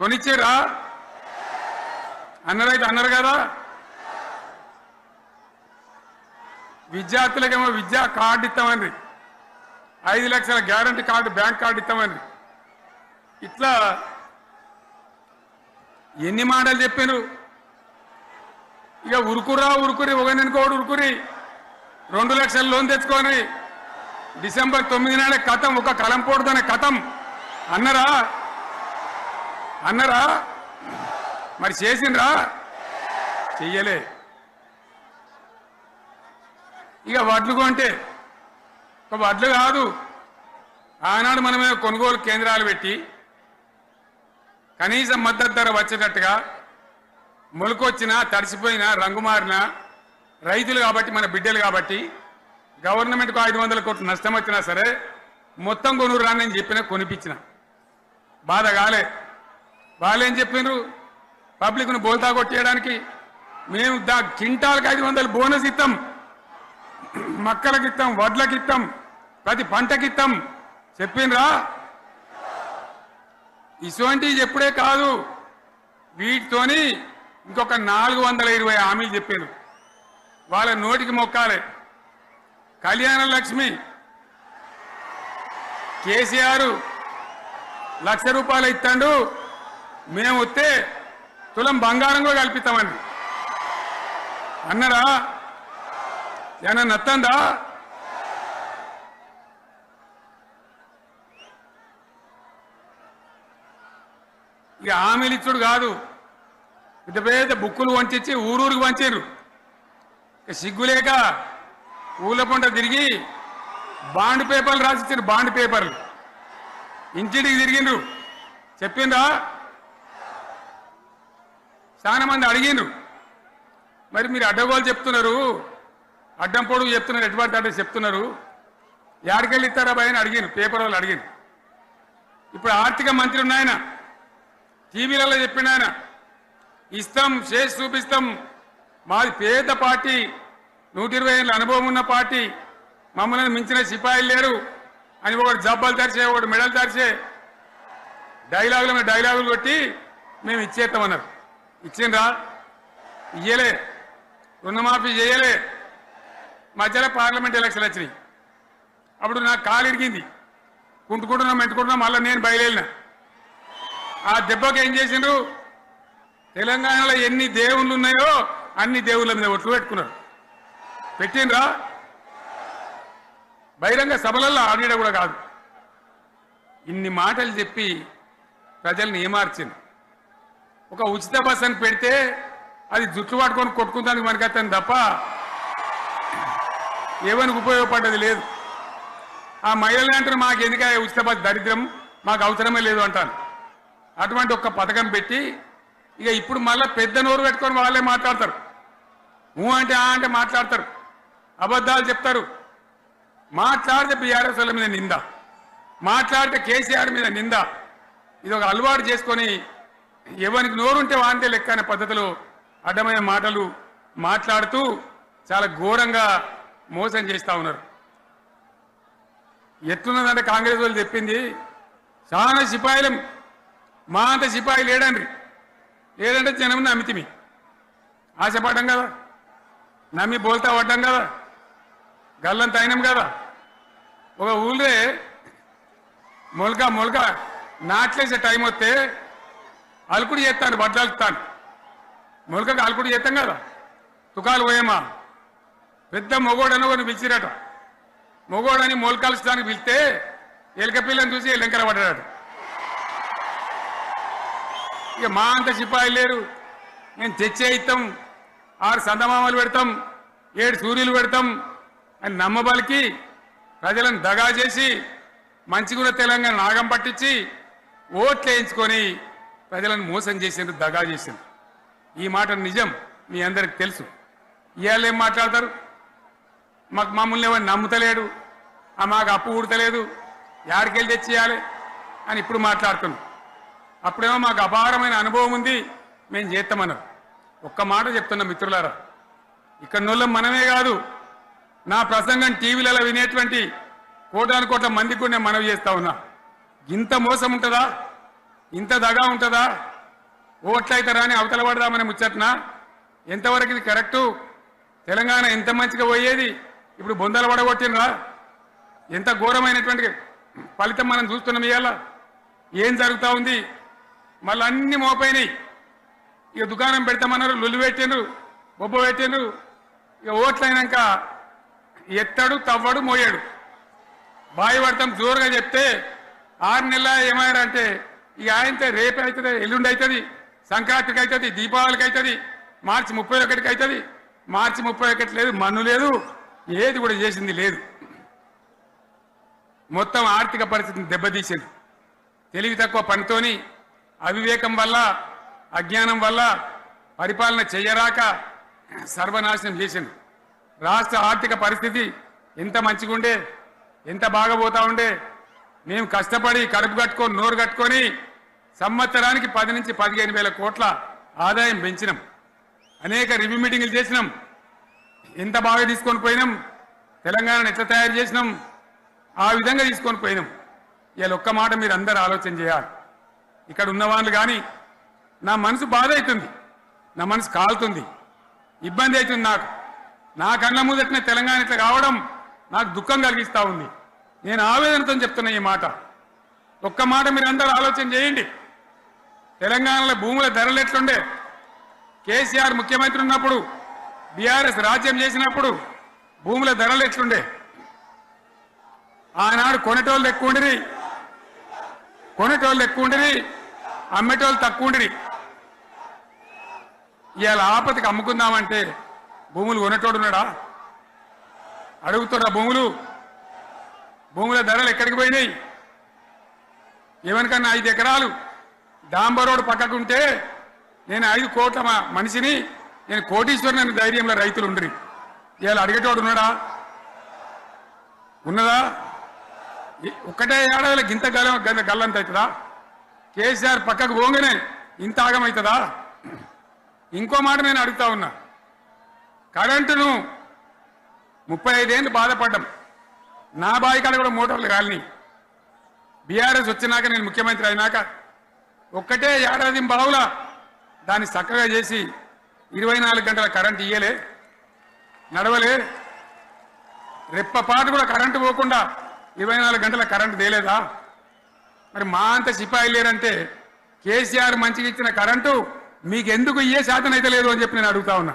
కొనిచ్చారా అన్నారైతే అన్నారు కదా విద్యార్థులకేమో విద్యా కార్డు ఇస్తామండి 5 లక్షల గ్యారంటీ కార్డు బ్యాంక్ కార్డు ఇస్తామండి ఇట్లా ఎన్ని మాటలు చెప్పారు ఇక ఉరుకురి ఒకరికొకడు ఉరుకురి 2 లక్షల లోన్ తెచ్చుకొని డిసెంబర్ 9 నాడే కథం ఒక కలంపోడుతోనే కథం అన్నరా మరి చేసిండ్రా చెయ్యలే ఇక వడ్లు కొంటే ఒక వడ్లు కాదు ఆనాడు మనమే కొనుగోలు కేంద్రాలు పెట్టి కనీస మద్దతు ధర వచ్చేటట్టుగా మొలకొచ్చినా తడిసిపోయినా రంగు మారినా రైతులు కాబట్టి మన బిడ్డలు కాబట్టి గవర్నమెంట్కు 500 కోట్లు నష్టం వచ్చినా సరే మొత్తం కొనురు అని చెప్పినా కొనిపించిన బాధ కాలే వాళ్ళేం చెప్పిండ్రు పబ్లిక్ను బోల్తా కొట్టేయడానికి మేము క్వింటాల్కి 500 బోనస్ ఇస్తాం మక్కలకి ఇస్తాం వడ్లకి ఇస్తాం ప్రతి పంటకి ఇస్తాం చెప్పిండ్రా ఇటువంటివి చెప్పుడే కాదు వీటితోని ఇంకొక 420 హామీలు చెప్పారు వాళ్ళ నోటికి మొక్కాలి కళ్యాణ లక్ష్మి కేసీఆర్ ₹1,00,000 ఇస్తాడు మేము వస్తే తులం బంగారం కూడా కల్పిస్తామండి అన్నారా ఏమన్నా నత్తందా ఇక హామీలు ఇచ్చుడు కాదు పెద్ద పెద్ద బుక్కులు వంచి ఊరూరికి వంచారు సిగ్గులేక ఊళ్ళ పంట తిరిగి బాండ్ పేపర్లు రాసిచ్చారు బాండ్ పేపర్లు ఇంటికి తిరిగిండ్రు చెప్పిండ్రా చాలా మంది అడిగిండ్రు మరి మీరు అడ్డగోలు చెప్తున్నారు అడ్డం పొడుగు చెప్తున్నారు ఎటువంటి అడ్రస్ చెప్తున్నారు యాడికెళ్ళి ఇస్తారా భయ అని అడిగిండ్రు పేపర్ వాళ్ళు అడిగిండ్రు ఇప్పుడు ఆర్థిక మంత్రి ఉన్నాయన టీవీలలో చెప్పిన ఆయన ఇస్తాం చేసి చూపిస్తాం మాది పేద పార్టీ 120 ఏళ్ళ అనుభవం ఉన్న పార్టీ మమ్మల్ని మించిన సిపాయిలు లేరు అని ఒకటి జబ్బాలు తెరిచే ఒకటి మెడలు తెరిచే డైలాగుల మీద డైలాగులు కొట్టి మేము ఇచ్చేస్తామన్నారు. ఇచ్చిండ్రా? ఇయ్యలే. రుణమాఫీ చేయలే. మధ్యలో పార్లమెంట్ ఎలక్షన్ వచ్చినాయి. అప్పుడు నాకు కాలు ఇరిగింది. కుంటుకుంటున్నాం మెంటుకుంటున్నాం. మళ్ళీ నేను బయలుదేరిన. ఆ దెబ్బకి ఏం చేసిండ్రు? తెలంగాణలో ఎన్ని దేవుళ్ళు ఉన్నాయో అన్ని దేవుళ్ళ మీద ఒట్లు పెట్టుకున్నారు. పెట్టిండ్రా? బహిరంగ సభలలో ఆడిడ కూడా కాదు. ఇన్ని మాటలు చెప్పి ప్రజల్ని ఏమార్చింది. ఒక ఉచిత బస్ అని పెడితే అది జుట్లు పట్టుకొని కొట్టుకుంటానికి మనకత్తాను తప్ప ఏమనికి ఉపయోగపడ్డది లేదు. ఆ మహిళలు అంటారు మాకు ఎందుక ఉచిత బస్ దరిద్రం, మాకు అవసరమే లేదు అంటాను. అటువంటి ఒక్క పథకం పెట్టి ఇక ఇప్పుడు మళ్ళీ పెద్ద నోరు పెట్టుకొని వాళ్ళే మాట్లాడతారు. అంటే అంటే మాట్లాడతారు, అబద్ధాలు చెప్తారు. మాట్లాడితే బీఆర్ఎస్ వాళ్ళ మీద నింద, మాట్లాడితే కేసీఆర్ మీద నింద. ఇది ఒక అలవాటు చేసుకొని ఎవరికి నోరుంటే వాంతే లెక్క అనే పద్ధతిలో అడ్డమైన మాటలు మాట్లాడుతూ చాలా ఘోరంగా మోసం చేస్తూ ఉన్నారు. ఎట్లున్నదంటే కాంగ్రెస్ వాళ్ళు చెప్పింది చాలా సిపాయిలం, మా అంత సిపాయి లేడండి. లేదంటే జనం నమ్మితిమి, ఆశపడ్డాం కదా, నమ్మి బోల్తా పడ్డాం కదా, గల్లంత అయినాం కదా. ఒక ఊళ్ళే మొలక నాట్లేసే టైం వస్తే అలుకుడు చేస్తాను, బట్టలుతాను. మొలకకు అలుకుడు చేస్తాం కదా, తుకాలు పోయేమా. పెద్ద మొగోడని ఒకరిని పిలిచిరట. మొగోడని మొలకలుస్తానికి పిలిస్తే ఎలక పిల్లని చూసి ఎల్లెంకర పడ్డాడు. ఇక మా అంత సిపాయి లేరు, మేము తెచ్చే ఇస్తాం, 6 సందమామలు పెడతాం, 7 సూర్యులు పెడతాం అని నమ్మబలికి ప్రజలను దగా చేసి మంచిగున్న తెలంగాణ నాగం పట్టించి ఓట్లు వేయించుకొని ప్రజలను మోసం చేసిండ్రు, దగా చేసిండ్రు. ఈ మాట నిజం, మీ అందరికి తెలుసు. ఇవాళ ఏం మాట్లాడతారు? మమ్మల్ని ఎవరు నమ్ముతలేడు, మాకు అప్పు ఊడతలేదు, యాడికెళ్ళి తెచ్చియాలి అని ఇప్పుడు మాట్లాడుతున్నాం. అప్పుడేమో మాకు అపారమైన అనుభవం ఉంది, మేము చేస్తామన్నారు. ఒక్క మాట చెప్తున్నా మిత్రులారా, ఇక్కడ నోళ్ళం మనమే కాదు, నా ప్రసంగం టీవీలలో వినేటువంటి కోటాను కోట్ల మందికి నేను మనవి చేస్తా ఉన్నా. ఇంత మోసం ఉంటుందా? ఇంత దగా ఉంటుందా? ఓట్లయితారా అని అవతల పడదామని ముచ్చట్నా? ఎంతవరకు ఇది కరెక్టు? తెలంగాణ ఎంత మంచిగా పోయేది, ఇప్పుడు బొందలు పడగొట్టినరా? ఎంత ఘోరమైనటువంటి ఫలితం మనం చూస్తున్నాం. ఇవాళ ఏం జరుగుతూ ఉంది? మళ్ళీ అన్ని మోపైనాయి. ఇక దుకాణం పెడతామన్నారు, లొల్లు పెట్టిండ్రు, బొబ్బ పెట్టిండ్రు. ఇక ఓట్లయినాక ఎత్తడు, తవ్వడు, మోయాడు. బాయి పడతాం జోరుగా చెప్తే 6 నెలల ఏమయ్యారంటే ఇక ఆయనతో రేపు అవుతుంది, ఎల్లుండి అవుతుంది, సంక్రాంతికి అవుతుంది, దీపావళికి అవుతుంది, మార్చి 31కి అవుతుంది. మార్చి 31 లేదు, మన్ను లేదు, ఏది కూడా చేసింది లేదు. మొత్తం ఆర్థిక పరిస్థితిని దెబ్బతీసింది. తెలివి తక్కువ పనితోని, అవివేకం వల్ల, అజ్ఞానం వల్ల పరిపాలన చెయ్యరాక సర్వనాశనం చేసింది. రాష్ట్ర ఆర్థిక పరిస్థితి ఎంత మంచిగా ఉండే, ఎంత బాగా పోతా ఉండే. మేము కష్టపడి కడుపు కట్టుకొని నోరు కట్టుకొని సంవత్సరానికి 10 నుంచి 15 వేల కోట్ల ఆదాయం పెంచినాం. అనేక రివ్యూ మీటింగులు చేసినాం. ఎంత బాగా తీసుకొని పోయినాం, తెలంగాణను ఎట్లా తయారు చేసినాం, ఆ విధంగా తీసుకొని పోయినాం. ఇవాళ ఒక్క మాట మీరు అందరూ ఆలోచన చేయాలి. ఇక్కడ ఉన్న వాళ్ళు కానీ నా మనసు బాధ అవుతుంది, నా మనసు కాలుతుంది, ఇబ్బంది అవుతుంది. నా కళ్ళ ముందటనే తెలంగాణ ఇట్లా కావడం నాకు దుఃఖం కలిగిస్తూ ఉంది. నేను ఆవేదనతో చెప్తున్నా ఈ మాట. ఒక్క మాట మీరు అందరూ ఆలోచన చేయండి. తెలంగాణలో భూముల ధరలు ఎట్లుండే? కేసీఆర్ ముఖ్యమంత్రి ఉన్నప్పుడు, బీఆర్ఎస్ రాజ్యం చేసినప్పుడు భూముల ధరలు ఎట్లుండే? ఆనాడు కొనేటోళ్ళు ఎక్కువ ఉండిరి, అమ్మేటోళ్ళు తక్కువ ఉండిరి. ఇవాళ ఆపతికి అమ్ముకుందామంటే భూములు కొనేటోడున్నాడా? అడుగుతున్నా భూముల ధరలు ఎక్కడికి పోయినాయి? ఏమనికన్నా 5 ఎకరాలు డాంబర్ రోడ్ పక్కకుంటే నేను 5 కోట్ల మనిషిని, నేను కోటీశ్వరుని అనే ధైర్యంలో రైతులు ఉండరు. ఇవాళ అడిగేటోడు ఉన్నాడా? ఉన్నదా? ఒక్కటే ఏడాదిలో గింత గల్లంత అవుతుందా? కేసీఆర్ పక్కకు పోగానే ఇంత ఆగమవుతుందా? ఇంకో మాట నేను అడుగుతా ఉన్నా. కరెంటును 35 ఏళ్ళు బాధపడ్డాం, నా బాయి కాడ కూడా మోటార్లు కాలినాయి. బీఆర్ఎస్ వచ్చినాక నేను ముఖ్యమంత్రి అయినాక ఒక్కటే ఏడాది బావులా దాన్ని చక్కగా చేసి 24 గంటల కరెంట్ ఇయ్యలే, నడవలే. రెప్పపాటు కూడా కరెంటు పోకుండా 24 గంటల కరెంటు తేలేదా? మరి మా అంత సిపాయి లేరంటే కేసీఆర్ మంచిగా ఇచ్చిన కరెంటు మీకెందుకు ఇయ్యే శాతం అయితే లేదు అని చెప్పి నేను అడుగుతా ఉన్నా.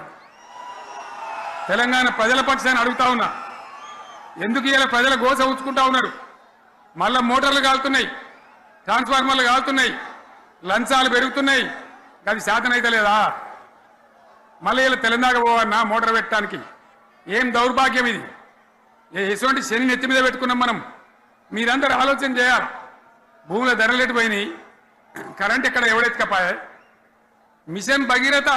తెలంగాణ ప్రజల పక్షాన్ని అడుగుతా ఉన్నా. ఎందుకు ఇలా ప్రజల గోస ఉంచుకుంటా ఉన్నారు? మళ్ళా మోటార్లు కాలుతున్నాయి, ట్రాన్స్ఫార్మర్లు కాలుతున్నాయి, లంచాలు పెరుగుతున్నాయి. అది శాతం అయితే లేదా? మళ్ళీ ఇలా తెలంగాణ పోవన్నా మోటార్ పెట్టడానికి? ఏం దౌర్భాగ్యం ఇది! ఎటువంటి శని నెత్తి మీద పెట్టుకున్నాం మనం. మీరందరూ ఆలోచన చేయాలి. భూముల ధరలు పోయినాయి, కరెంట్ ఎక్కడ ఎవడెత్తుకపోయా? మిషన్ భగీరథ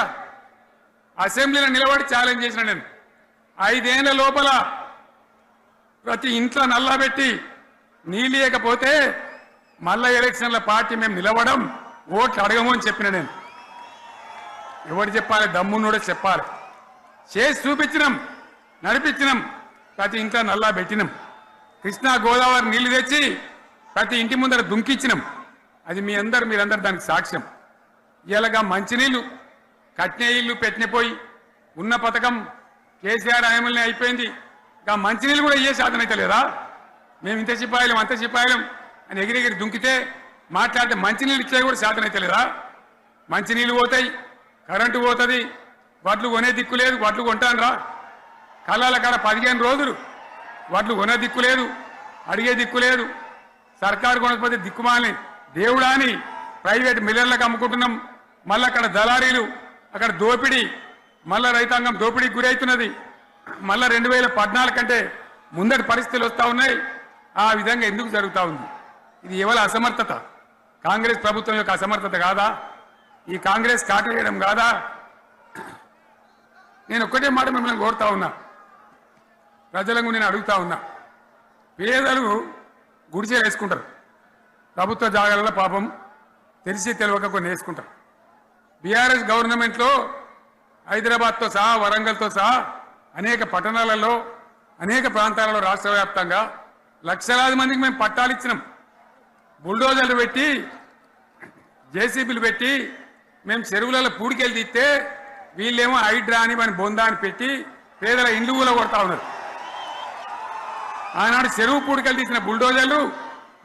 అసెంబ్లీలో నిలబడి ఛాలెంజ్ చేసిన నేను 5 ఏళ్ల లోపల ప్రతి ఇంట్లో నల్లా పెట్టి నీళ్ళేయకపోతే మళ్ళా ఎలక్షన్ల పార్టీ మేము నిలవడం, ఓట్లు అడగము అని చెప్పిన నేను. ఎవరు చెప్పాలి? దమ్మున్నోడే చెప్పాలి. చేసి చూపించినాం, నడిపించినాం. ప్రతి ఇంట్లో నల్లా పెట్టినాం. కృష్ణా గోదావరి నీళ్లు తెచ్చి ప్రతి ఇంటి ముందర దుంకిచ్చినాం. అది మీరందరూ దానికి సాక్ష్యం. ఇలాగా మంచినీళ్ళు కట్నే ఇల్లు పెట్టినపోయి ఉన్న పథకం కేసీఆర్ ఆయమల్ని అయిపోయింది. ఇంకా మంచినీళ్ళు కూడా ఇయ్యే శాతం అయితే లేదా? మేము ఇంత సిపాయిలం అంత సిపాయిలం అని ఎగిరెగిరి దుంకితే మాట్లాడితే మంచినీళ్ళు ఇచ్చే కూడా శాతం అయితే లేదా? మంచినీళ్ళు పోతాయి, కరెంటు పోతుంది, వడ్లు కొనే దిక్కు లేదు. వడ్లు కొంటాను రా, కళ్ళాల కాడ 15 రోజులు వడ్లు కొనే దిక్కు లేదు, అడిగే దిక్కు లేదు. సర్కారు కొనకపోతే దిక్కుమాలి దేవుడా అని ప్రైవేట్ మిల్లర్లకు అమ్ముకుంటున్నాం. మళ్ళీ అక్కడ దళారీలు, అక్కడ దోపిడీ, మళ్ళా రైతాంగం దోపిడీకి గురవుతున్నది. మళ్ళా 2014 కంటే ముందటి పరిస్థితులు వస్తూ ఉన్నాయి. ఆ విధంగా ఎందుకు జరుగుతూ ఉంది? ఇది ఎవరి అసమర్థత? కాంగ్రెస్ ప్రభుత్వం యొక్క అసమర్థత కాదా? ఈ కాంగ్రెస్ కాటేయడం కాదా? నేను ఒక్కటే మాట మిమ్మల్ని కోరుతా ఉన్నా, ప్రజలకు నేను అడుగుతా ఉన్నా. పేదలు గుడిసెలు వేసుకుంటారు, ప్రభుత్వ జాగాలలో పాపం తెలిసి తెలియక కొన్ని వేసుకుంటారు. బీఆర్ఎస్ గవర్నమెంట్లో హైదరాబాద్తో సహా వరంగల్తో సహా అనేక పట్టణాలలో అనేక ప్రాంతాలలో రాష్ట్ర వ్యాప్తంగా లక్షలాది మందికి మేము పట్టాలు ఇచ్చినాం. బుల్డోజర్లు పెట్టి జేసీబీలు పెట్టి మేము చెరువులలో పూడికెళ్ళి తీస్తే వీళ్ళేమో హైడ్రా అని మన బొందా అని పెట్టి పేదల ఇండ్లు కూడా కొడతా ఉన్నారు. ఆనాడు చెరువు పూడికెళ్ళి తీసిన బుల్డోజర్లు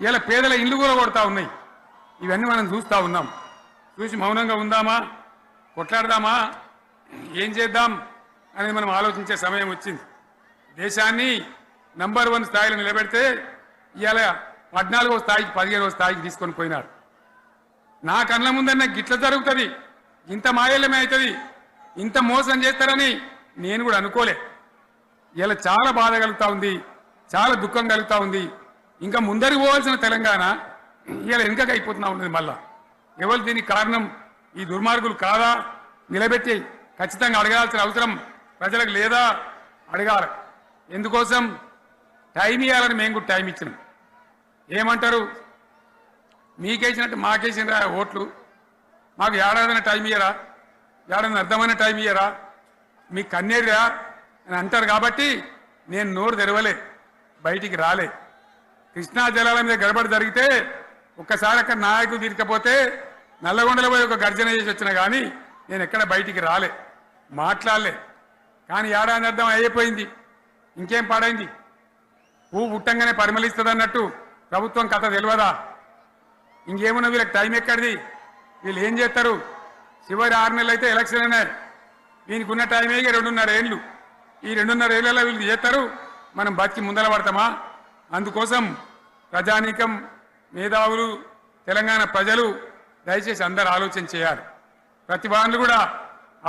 ఇలా పేదల ఇండ్లు కూడా కొడతా ఉన్నాయి. ఇవన్నీ మనం చూస్తూ ఉన్నాం. చూసి మౌనంగా ఉందామా, కొట్లాడదామా, ఏం చేద్దాం అనేది మనం ఆలోచించే సమయం వచ్చింది. దేశాన్ని నంబర్ 1 స్థాయిలో నిలబెడితే ఇవాళ 14వ స్థాయికి 15వ స్థాయికి తీసుకొని పోయినారు. నా కళ్ళ ముందన్న గిట్ల జరుగుతుంది, ఇంత మాయల్యమే అవుతుంది, ఇంత మోసం చేస్తారని నేను కూడా అనుకోలే. ఇలా చాలా బాధ కలుగుతూ ఉంది, చాలా దుఃఖం కలుగుతూ ఉంది. ఇంకా ముందరికి పోవాల్సిన తెలంగాణ ఇలా వెనుకకి అయిపోతున్నా ఉన్నది. మళ్ళా ఎవరు దీనికి కారణం? ఈ దుర్మార్గులు కాదా? నిలబెట్టి ఖచ్చితంగా అడగాల్సిన అవసరం ప్రజలకు లేదా? అడగాలి. ఎందుకోసం? టైం ఇవ్వాలని మేము కూడా టైం ఇచ్చినాం. ఏమంటారు? మీకేసినట్టు మాకేసిన ఓట్లు, మాకు ఏడాదిన టైం ఇయ్యరా, ఏడాదిన అర్థమైన టైం ఇయ్యరా, మీకు కన్నేరురా అని అంటారు. కాబట్టి నేను నోరు తెరవలే, బయటికి రాలే. కృష్ణా జలాల మీద గడబడి జరిగితే ఒక్కసారి అక్కడ నాయకులు తీరికపోతే నల్లగొండలో పోయి ఒక గర్జన చేసి వచ్చినా కానీ నేను ఎక్కడ బయటికి రాలే, మాట్లాడలే. కానీ ఏడాది అర్థం అయిపోయింది, ఇంకేం పాడైంది? పువ్వు పుట్టంగానే పరిమళిస్తుంది అన్నట్టు ప్రభుత్వం కథ తెలియదా? ఇంకేమున్నా వీళ్ళకి టైం ఎక్కడిది? వీళ్ళు ఏం చేస్తారు? చివరి 6 నెలలు అయితే ఎలక్షన్ అన్నారు. దీనికి ఉన్న టైమే 2.5 ఏళ్ళు. ఈ 2.5 ఏళ్లలో వీళ్ళు చేస్తారు, మనం బతికి ముందర పడతామా? అందుకోసం ప్రజానీకం, మేధావులు, తెలంగాణ ప్రజలు దయచేసి అందరూ ఆలోచన చేయాలి. ప్రతి వాళ్ళు కూడా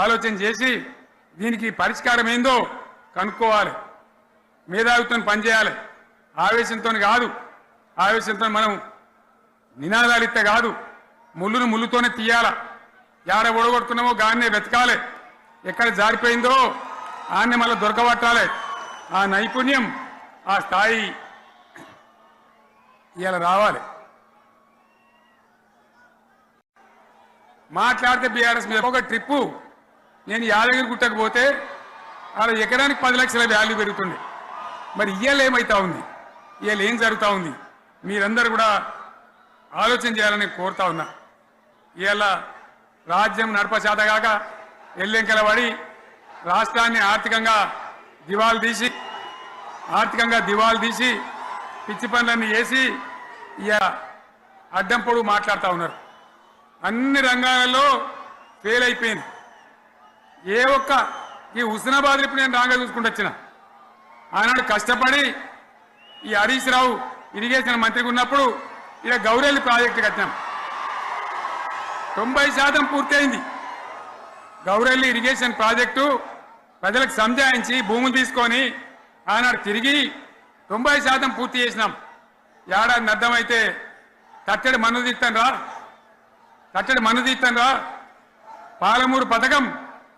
ఆలోచన చేసి దీనికి పరిష్కారం ఏందో కనుక్కోవాలి. మేధావితో పనిచేయాలి, ఆవేశంతో కాదు. ఆవేశంతో మనం నినాదాలు ఇస్తే కాదు, ముళ్ళును ముళ్ళుతోనే తీయాల. యాడ ఓడగొడుతున్నామో గాన్నే వెతకాలి, ఎక్కడ జారిపోయిందో ఆన్నే మళ్ళీ దొరకబట్టాలి. ఆ నైపుణ్యం, ఆ స్థాయి ఇలా రావాలి. మాట్లాడితే బీఆర్ఎస్ మీద ఒక ట్రిప్పు నేను యాదగిరి గుట్టకు పోతే అలా ఎకరానికి 10 లక్షల వాల్యూ పెరుగుతుంది. మరి ఇయ్యాల ఏమైతా ఉంది? ఇవాళ ఏం జరుగుతూ ఉంది మీరందరూ కూడా ఆలోచన చేయాలని కోరుతా ఉన్నా. ఇవాళ రాజ్యం నడపచేతగాక ఎల్లెంకల పడి రాష్ట్రాన్ని ఆర్థికంగా దివాలు తీసి పిచ్చి పనులన్నీ చేసి ఇక అడ్డం పొడుగు మాట్లాడుతూ ఉన్నారు. అన్ని రంగాలలో ఫెయిల్ అయిపోయింది. ఏ ఒక్క ఈ హుస్నాబాద్ ఇప్పుడు నేను రాగా చూసుకుంటూ వచ్చిన ఆనాడు కష్టపడి ఈ హరీష్ రావు ఇరిగేషన్ మంత్రిగా ఉన్నప్పుడు ఇక గౌరెల్లి ప్రాజెక్టు కట్టినాం. 90% పూర్తయింది. గౌరెల్లి ఇరిగేషన్ ప్రాజెక్టు ప్రజలకు సంజాయించి భూములు తీసుకొని ఆనాడు తిరిగి 90% పూర్తి చేసినాం. ఏడాది అర్థమైతే తట్టడి మన్ను తీస్తాను రా పాలమూరు పథకం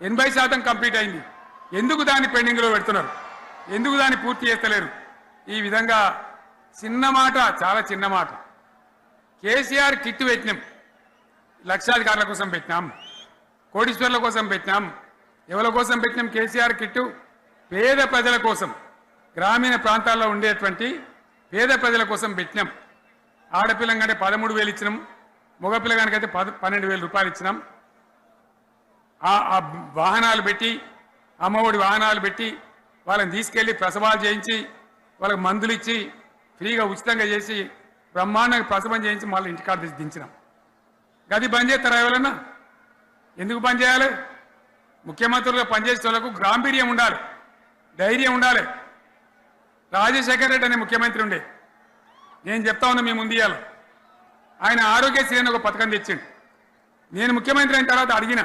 80% కంప్లీట్ అయింది. ఎందుకు దాన్ని పెండింగ్లో పెడుతున్నారు? ఎందుకు దాన్ని పూర్తి చేస్తలేరు? ఈ విధంగా చిన్న మాట, చాలా చిన్న మాట. కేసీఆర్ కిట్ పెట్టినాం, లక్షాధికారుల కోసం పెట్టినాం, కోటీశ్వర్ల కోసం పెట్టినాం. ఎవరి కోసం పెట్టినాం కేసీఆర్ కిట్టు? పేద ప్రజల కోసం, గ్రామీణ ప్రాంతాల్లో ఉండేటువంటి పేద ప్రజల కోసం పెట్టినాం. ఆడపిల్లగానే 13,000 ఇచ్చినాం, మగపిల్లగానికైతే 12,000 రూపాయలు ఇచ్చినాం. ఆ వాహనాలు పెట్టి, అమ్మఒడి వాహనాలు పెట్టి వాళ్ళని తీసుకెళ్లి ప్రసవాలు చేయించి వాళ్ళకి మందులు ఇచ్చి ఫ్రీగా ఉచితంగా చేసి బ్రహ్మాండంగా ప్రసవం చేయించి మళ్ళీ ఇంటికాడ దించినాం. గది బంద్ చేస్తారా ఎవరన్నా? ఎందుకు బంద్ చేయాలి? ముఖ్యమంత్రులుగా పనిచేసే వాళ్ళకు గాంభీర్యం ఉండాలి, ధైర్యం ఉండాలి. రాజశేఖర్ రెడ్డి అనే ముఖ్యమంత్రి ఉండే, నేను చెప్తా ఉన్నా మీ ముందు ఇయ్యాలి. ఆయన ఆరోగ్యశ్రీ అని ఒక పథకం తెచ్చిండు. నేను ముఖ్యమంత్రి అయిన తర్వాత అడిగిన,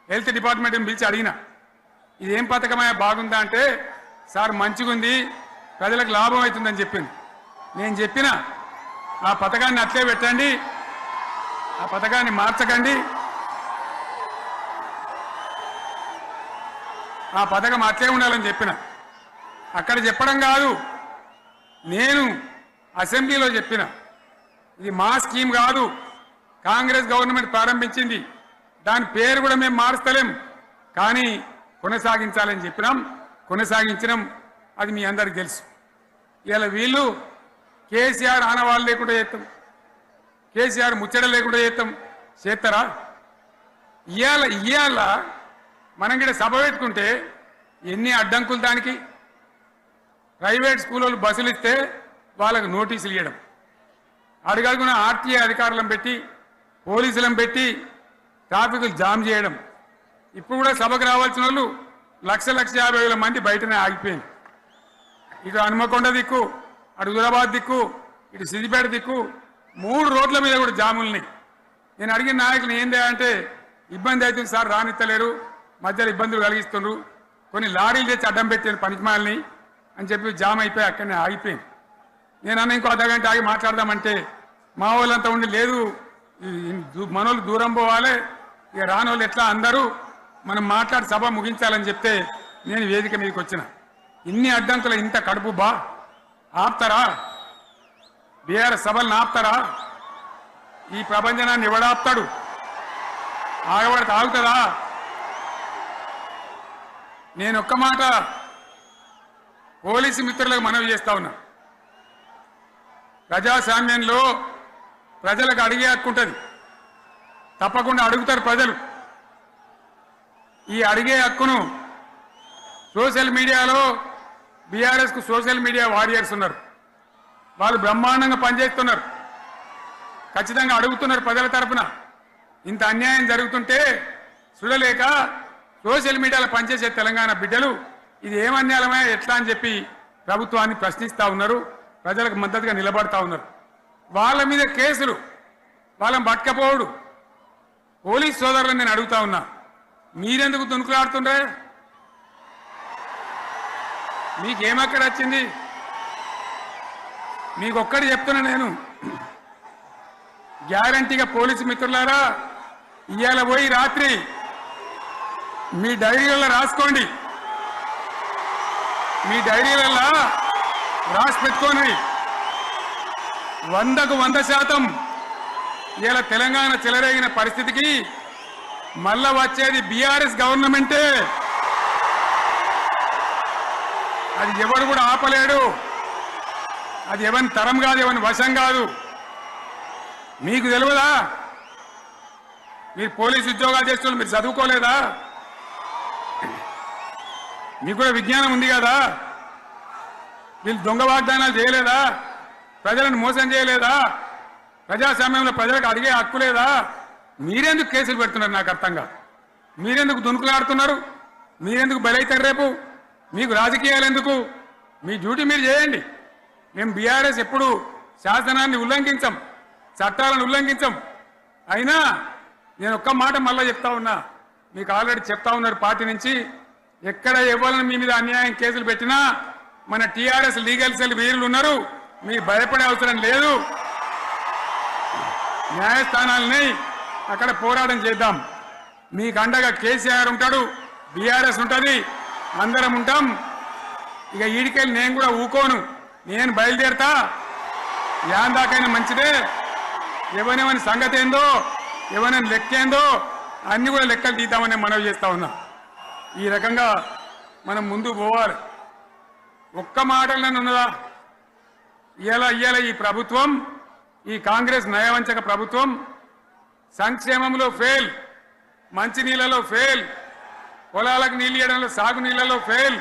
హెల్త్ డిపార్ట్మెంట్ని పిలిచి అడిగిన, ఇదేం పథకమయ్యా బాగుందా అంటే, సార్ మంచిగుంది, ప్రజలకు లాభం అవుతుందని చెప్పింది. నేను చెప్పిన ఆ పథకాన్ని అట్లే పెట్టండి, ఆ పథకాన్ని మార్చకండి, ఆ పథకం అట్లే ఉండాలని చెప్పిన. అక్కడ చెప్పడం కాదు, నేను అసెంబ్లీలో చెప్పిన, ఇది మా స్కీమ్ కాదు, కాంగ్రెస్ గవర్నమెంట్ ప్రారంభించింది, దాని పేరు కూడా మేము మారుస్తలేం, కానీ కొనసాగించాలని చెప్పినాం, కొనసాగించినాం. అది మీ అందరికి తెలుసు. ఇలా వీళ్ళు కేసీఆర్ ఆనవాళ్ళు లేకుండా చేస్తాం, కేసీఆర్ ముచ్చట లేకుండా చేస్తారా? ఇవాళ మనం కూడా సభ పెట్టుకుంటే ఎన్ని అడ్డంకులు దానికి. ప్రైవేట్ స్కూళ్ళు బస్సులు ఇస్తే వాళ్ళకు నోటీసులు ఇవ్వడం, అడుగడుగున ఆర్టీఏ అధికారులను పెట్టి పోలీసులను పెట్టి ట్రాఫిక్లు జామ్ చేయడం. ఇప్పుడు కూడా సభకు రావాల్సిన వాళ్ళు 1,50,000 మంది బయటనే ఆగిపోయింది. ఇటు హనుమకొండ దిక్కు, అటు హుజరాబాద్ దిక్కు, ఇటు సిద్దిపేట దిక్కు 3 రోడ్ల మీద కూడా జాములున్నాయి. నేను అడిగిన నాయకులు ఏందే అంటే, ఇబ్బంది అవుతుంది సార్, రానిత్తలేరు, మధ్యలో ఇబ్బందులు కలిగిస్తున్నారు, కొన్ని లారీలు తెచ్చి అడ్డం పెట్టాను పనికిమాలని అని చెప్పి జామ్ అయిపోయి అక్కడనే ఆగిపోయింది. నేను అన్న ఇంకో అర్ధగంట ఆగి మాట్లాడదామంటే మా వాళ్ళంతా ఉండి, లేదు మనోళ్ళు దూరం పోవాలి, ఇక రానోళ్ళు ఎట్లా అందరూ మనం మాట్లాడి సభ ముగించాలని చెప్తే నేను వేదిక మీదకి వచ్చిన. ఇన్ని అడ్డంకులు, ఇంత కడుపు ఆపుతారా? బీఆర్ఎస్ సభలను ఆపుతారా? ఈ ప్రపంచనాన్ని ఎవడాపుతాడు? ఆగబడితే ఆగుతుందా? నేను ఒక్క మాట పోలీసు మిత్రులకు మనవి చేస్తా ఉన్నా. ప్రజాస్వామ్యంలో ప్రజలకు అడిగే హక్కు ఉంటుంది, తప్పకుండా అడుగుతారు ప్రజలు. ఈ అడిగే హక్కును సోషల్ మీడియాలో బీఆర్ఎస్కు సోషల్ మీడియా వారియర్స్ ఉన్నారు, వాళ్ళు బ్రహ్మాండంగా పనిచేస్తున్నారు, ఖచ్చితంగా అడుగుతున్నారు ప్రజల తరఫున. ఇంత అన్యాయం జరుగుతుంటే చూడలేక సోషల్ మీడియాలో పనిచేసే తెలంగాణ బిడ్డలు ఇది ఏమన్యాయమే ఎట్లా అని చెప్పి ప్రభుత్వాన్ని ప్రశ్నిస్తూ ఉన్నారు, ప్రజలకు మద్దతుగా నిలబడతా ఉన్నారు. వాళ్ళ మీద కేసులు, వాళ్ళని పట్టుకపోవడు. పోలీస్ సోదరులను నేను అడుగుతా ఉన్నా, మీరెందుకు దునుకులాడుతుండ్రే? మీకేమక్కడ వచ్చింది? మీకు ఒక్కటి చెప్తున్నా నేను, గ్యారంటీగా పోలీసు మిత్రులారా, ఇవాళ పోయి రాత్రి మీ డైరీలలో రాసుకోండి, మీ డైరీలలో రాసి పెట్టుకోండి. 100కు 100% ఇలా తెలంగాణ చెలరేగిన పరిస్థితికి మళ్ళా వచ్చేది బీఆర్ఎస్ గవర్నమెంటే. అది ఎవరు కూడా ఆపలేడు, అది ఎవరి తరం కాదు, ఎవరి వశం కాదు. మీకు తెలియదా? మీరు పోలీసు ఉద్యోగాలు చేస్తున్నారు, మీరు చదువుకోలేదా? మీకు కూడా విజ్ఞానం ఉంది కదా? వీళ్ళు దొంగ వాగ్దానాలు చేయలేదా? ప్రజలను మోసం చేయలేదా? ప్రజాస్వామ్యంలో ప్రజలకు అడిగే హక్కు లేదా? మీరెందుకు కేసులు పెడుతున్నారు? నాకు అర్థం కాదు. మీరెందుకు దునుకులాడుతున్నారు? మీరెందుకు బలైతారు? రేపు మీకు రాజకీయాలు ఎందుకు? మీ డ్యూటీ మీరు చేయండి. మేము బీఆర్ఎస్ ఎప్పుడు శాసనాన్ని ఉల్లంఘించం, చట్టాలను ఉల్లంఘించం. అయినా నేను ఒక్క మాట మళ్ళీ చెప్తా ఉన్నా, మీకు ఆల్రెడీ చెప్తా ఉన్నారు పార్టీ నుంచి, ఎక్కడ ఎవరిని మీ మీద అన్యాయం కేసులు పెట్టినా మన టీఆర్ఎస్ లీగల్ సెల్ వీరులు ఉన్నారు, మీరు భయపడే అవసరం లేదు. న్యాయస్థానాలని అక్కడ పోరాటం చేద్దాం. మీకు అండగా కేసీఆర్ ఉంటాడు, బీఆర్ఎస్ ఉంటుంది, అందరం ఉంటాం. ఇక ఈడికెళ్ళి నేను కూడా ఊకోను, నేను బయలుదేరుతా. యాందాకైనా మంచిదే. ఎవరెవరి సంగతి ఏందో, ఎవరైనా లెక్కేందో అన్ని కూడా లెక్కలు తీద్దామని మనవి చేస్తా ఉన్నా. ఈ రకంగా మనం ముందు పోవాలి. ఒక్క మాటలను ఉన్నదా? ఇవాళ ఈ ప్రభుత్వం, ఈ కాంగ్రెస్ నయవంచక ప్రభుత్వం సంక్షేమంలో ఫెయిల్, మంచినీళ్ళలో ఫెయిల్, పొలాలకు నీళ్ళు ఇవ్వడంలో, సాగు నీళ్లలో ఫెయిల్,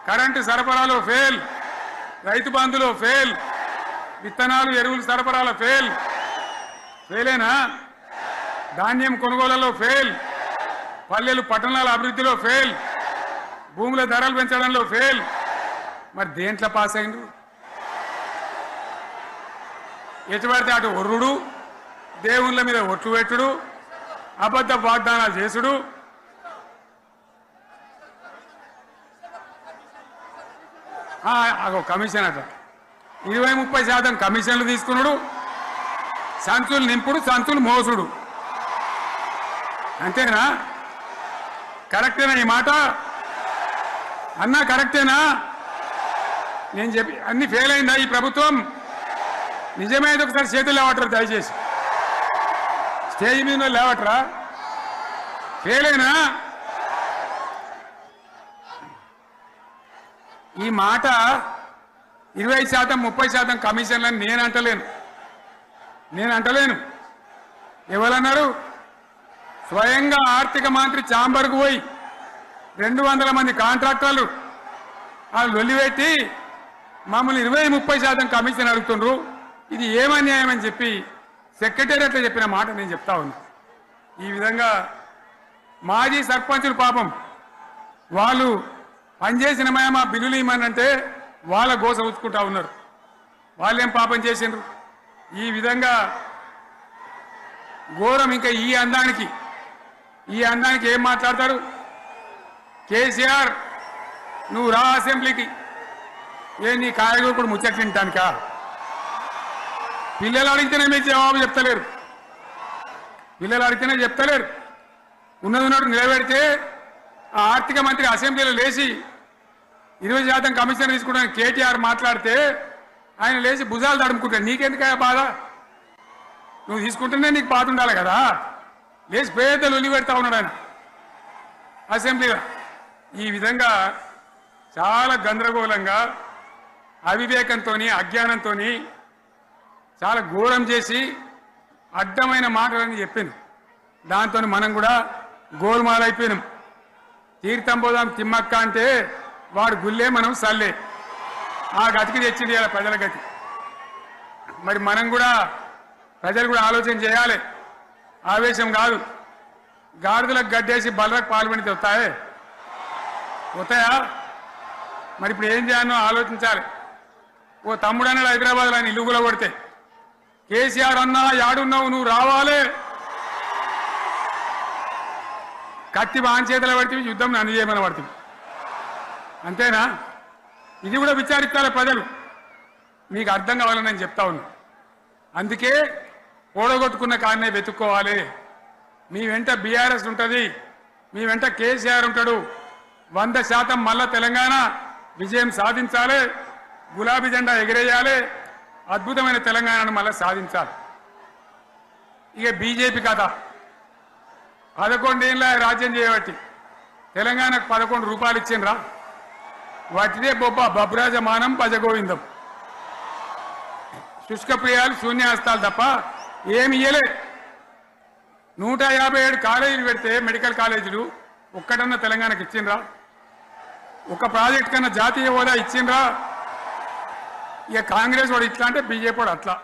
కరెంటు సరఫరాలో ఫెయిల్, రైతు బంధులో ఫెయిల్, విత్తనాలు ఎరువులు సరఫరాలో ఫెయిలేనా? ధాన్యం కొనుగోళ్లలో ఫెయిల్, పల్లెలు పట్టణాల అభివృద్ధిలో ఫెయిల్, భూముల ధరలు పెంచడంలో ఫెయిల్. మరి దేంట్లో పాస్ అయిండు? ఎటు పడితే అటు ఒర్రుడు, దేవుళ్ళ మీద ఒట్లు పెట్టుడు, అబద్ధ వాగ్దానాలు చేసుడు. అగో కమిషన్ అట 20-30% కమిషన్లు తీసుకున్నాడు, సంచులు నింపుడు, సంచులు మోసుడు. అంతేనా? కరెక్టేనా ఈ మాట? అన్నా కరెక్టేనా? నేను చెప్పి అన్ని ఫెయిల్ అయిందా ఈ ప్రభుత్వం? నిజమైతే ఒకసారి చేతులు లేవట్రా దయచేసి. స్టేజ్ మీద లేవట్రా? ఫెయిలేనా? ఈ మాట 20%, 30% కమిషన్లని నేను అంటలేను. ఎవరన్నారు? స్వయంగా ఆర్థిక మంత్రి చాంబర్కు పోయి 200 మంది కాంట్రాక్టర్లు వాళ్ళు లొల్లిపెట్టి మమ్మల్ని 20-30% కమిషన్ అడుగుతుండ్రు, ఇది ఏమన్యాయం అని చెప్పి సెక్రటేరియట్లో చెప్పిన మాట నేను చెప్తా ఉన్నా. ఈ విధంగా మాజీ సర్పంచులు పాపం వాళ్ళు పనిచేసిన మా బిల్లులు ఇవ్వమంటే వాళ్ళ గోస ఉంచుకుంటా ఉన్నారు. వాళ్ళేం పాపం చేసిండ్రు? ఈ విధంగా ఘోరం. ఇంకా ఈ అందానికి ఏం మాట్లాడతారు? కేసీఆర్ నువ్వు రా అసెంబ్లీకి, నీ కాయగూరు ముచ్చట్లు తింటానికా? పిల్లలు అడిగితేనే మీరు జవాబు చెప్తలేరు. ఉన్నట్టు నిలబెడితే ఆ ఆర్థిక మంత్రి అసెంబ్లీలో లేచి 20% కమిషన్ తీసుకుంటాను కేటీఆర్ మాట్లాడితే ఆయన లేచి భుజాలు తడుముకుంటాడు. నీకెందుకయ్యా బాధ? నువ్వు తీసుకుంటేనే నీకు బాధ ఉండాలి కదా. లేచి పేదలు ఉల్లి పెడతా ఉన్నాడు ఆయన అసెంబ్లీలో. ఈ విధంగా చాలా గందరగోళంగా, అవివేకంతో, అజ్ఞానంతో చాలా ఘోరం చేసి అడ్డమైన మాటలని చెప్పింది. దాంతో మనం కూడా గోల్మాలైపోయినాం. తీర్థం పోదాం తిమ్మక్క అంటే వాడు గుల్లే, మనం సల్లే. ఆ గతికి తెచ్చింది ఇలా ప్రజల గతి. మరి మనం కూడా, ప్రజలు కూడా ఆలోచన చేయాలి. ఆవేశం కాదు. గాడిదలకు గడ్డేసి బలరకు పాల్పడితే వస్తాయా? మరి ఇప్పుడు ఏం చేయాలో ఆలోచించాలి. ఓ తమ్ముడు అన్నాడు హైదరాబాద్లో, ఆయన ఇల్లు కూడా కొడితే, కేసీఆర్ అన్నా యాడున్నావు, నువ్వు రావాలి. కత్తి వాన్ చేతులు పడితే యుద్ధం నన్ను చేయమని పడుతుంది. అంతేనా? ఇది కూడా విచారిస్తారా ప్రజలు? మీకు అర్థం కావాలని నేను చెప్తా ఉన్నా. అందుకే ఓడగొట్టుకున్న కారణే వెతుక్కోవాలి. మీ వెంట బీఆర్ఎస్ ఉంటుంది, మీ వెంట కేసీఆర్ ఉంటాడు. 100% మళ్ళా తెలంగాణ విజయం సాధించాలి, గులాబీ జెండా ఎగిరేయాలి, అద్భుతమైన తెలంగాణను మళ్ళీ సాధించాలి. ఇక బీజేపీ కథ 11 ఏళ్ళ రాజ్యం చేయబట్టి తెలంగాణకు 11 రూపాయలు ఇచ్చిండ్రా? వాటిదే బొబ్బ బబ్రాజమానం భజగోవిందం. శుష్కప్రియాలు శూన్యహస్తాలు తప్ప ఏమి ఇయ్యలే. 157 కాలేజీలు పెడితే మెడికల్ కాలేజీలు ఒక్కటన్నా తెలంగాణకి ఇచ్చిండ్రా? ఒక ప్రాజెక్ట్ కన్నా జాతీయ హోదా ఇచ్చిండ్రా? ఇక కాంగ్రెస్ వాడు ఇట్లా అంటే బీజేపీ వాడు అట్లా.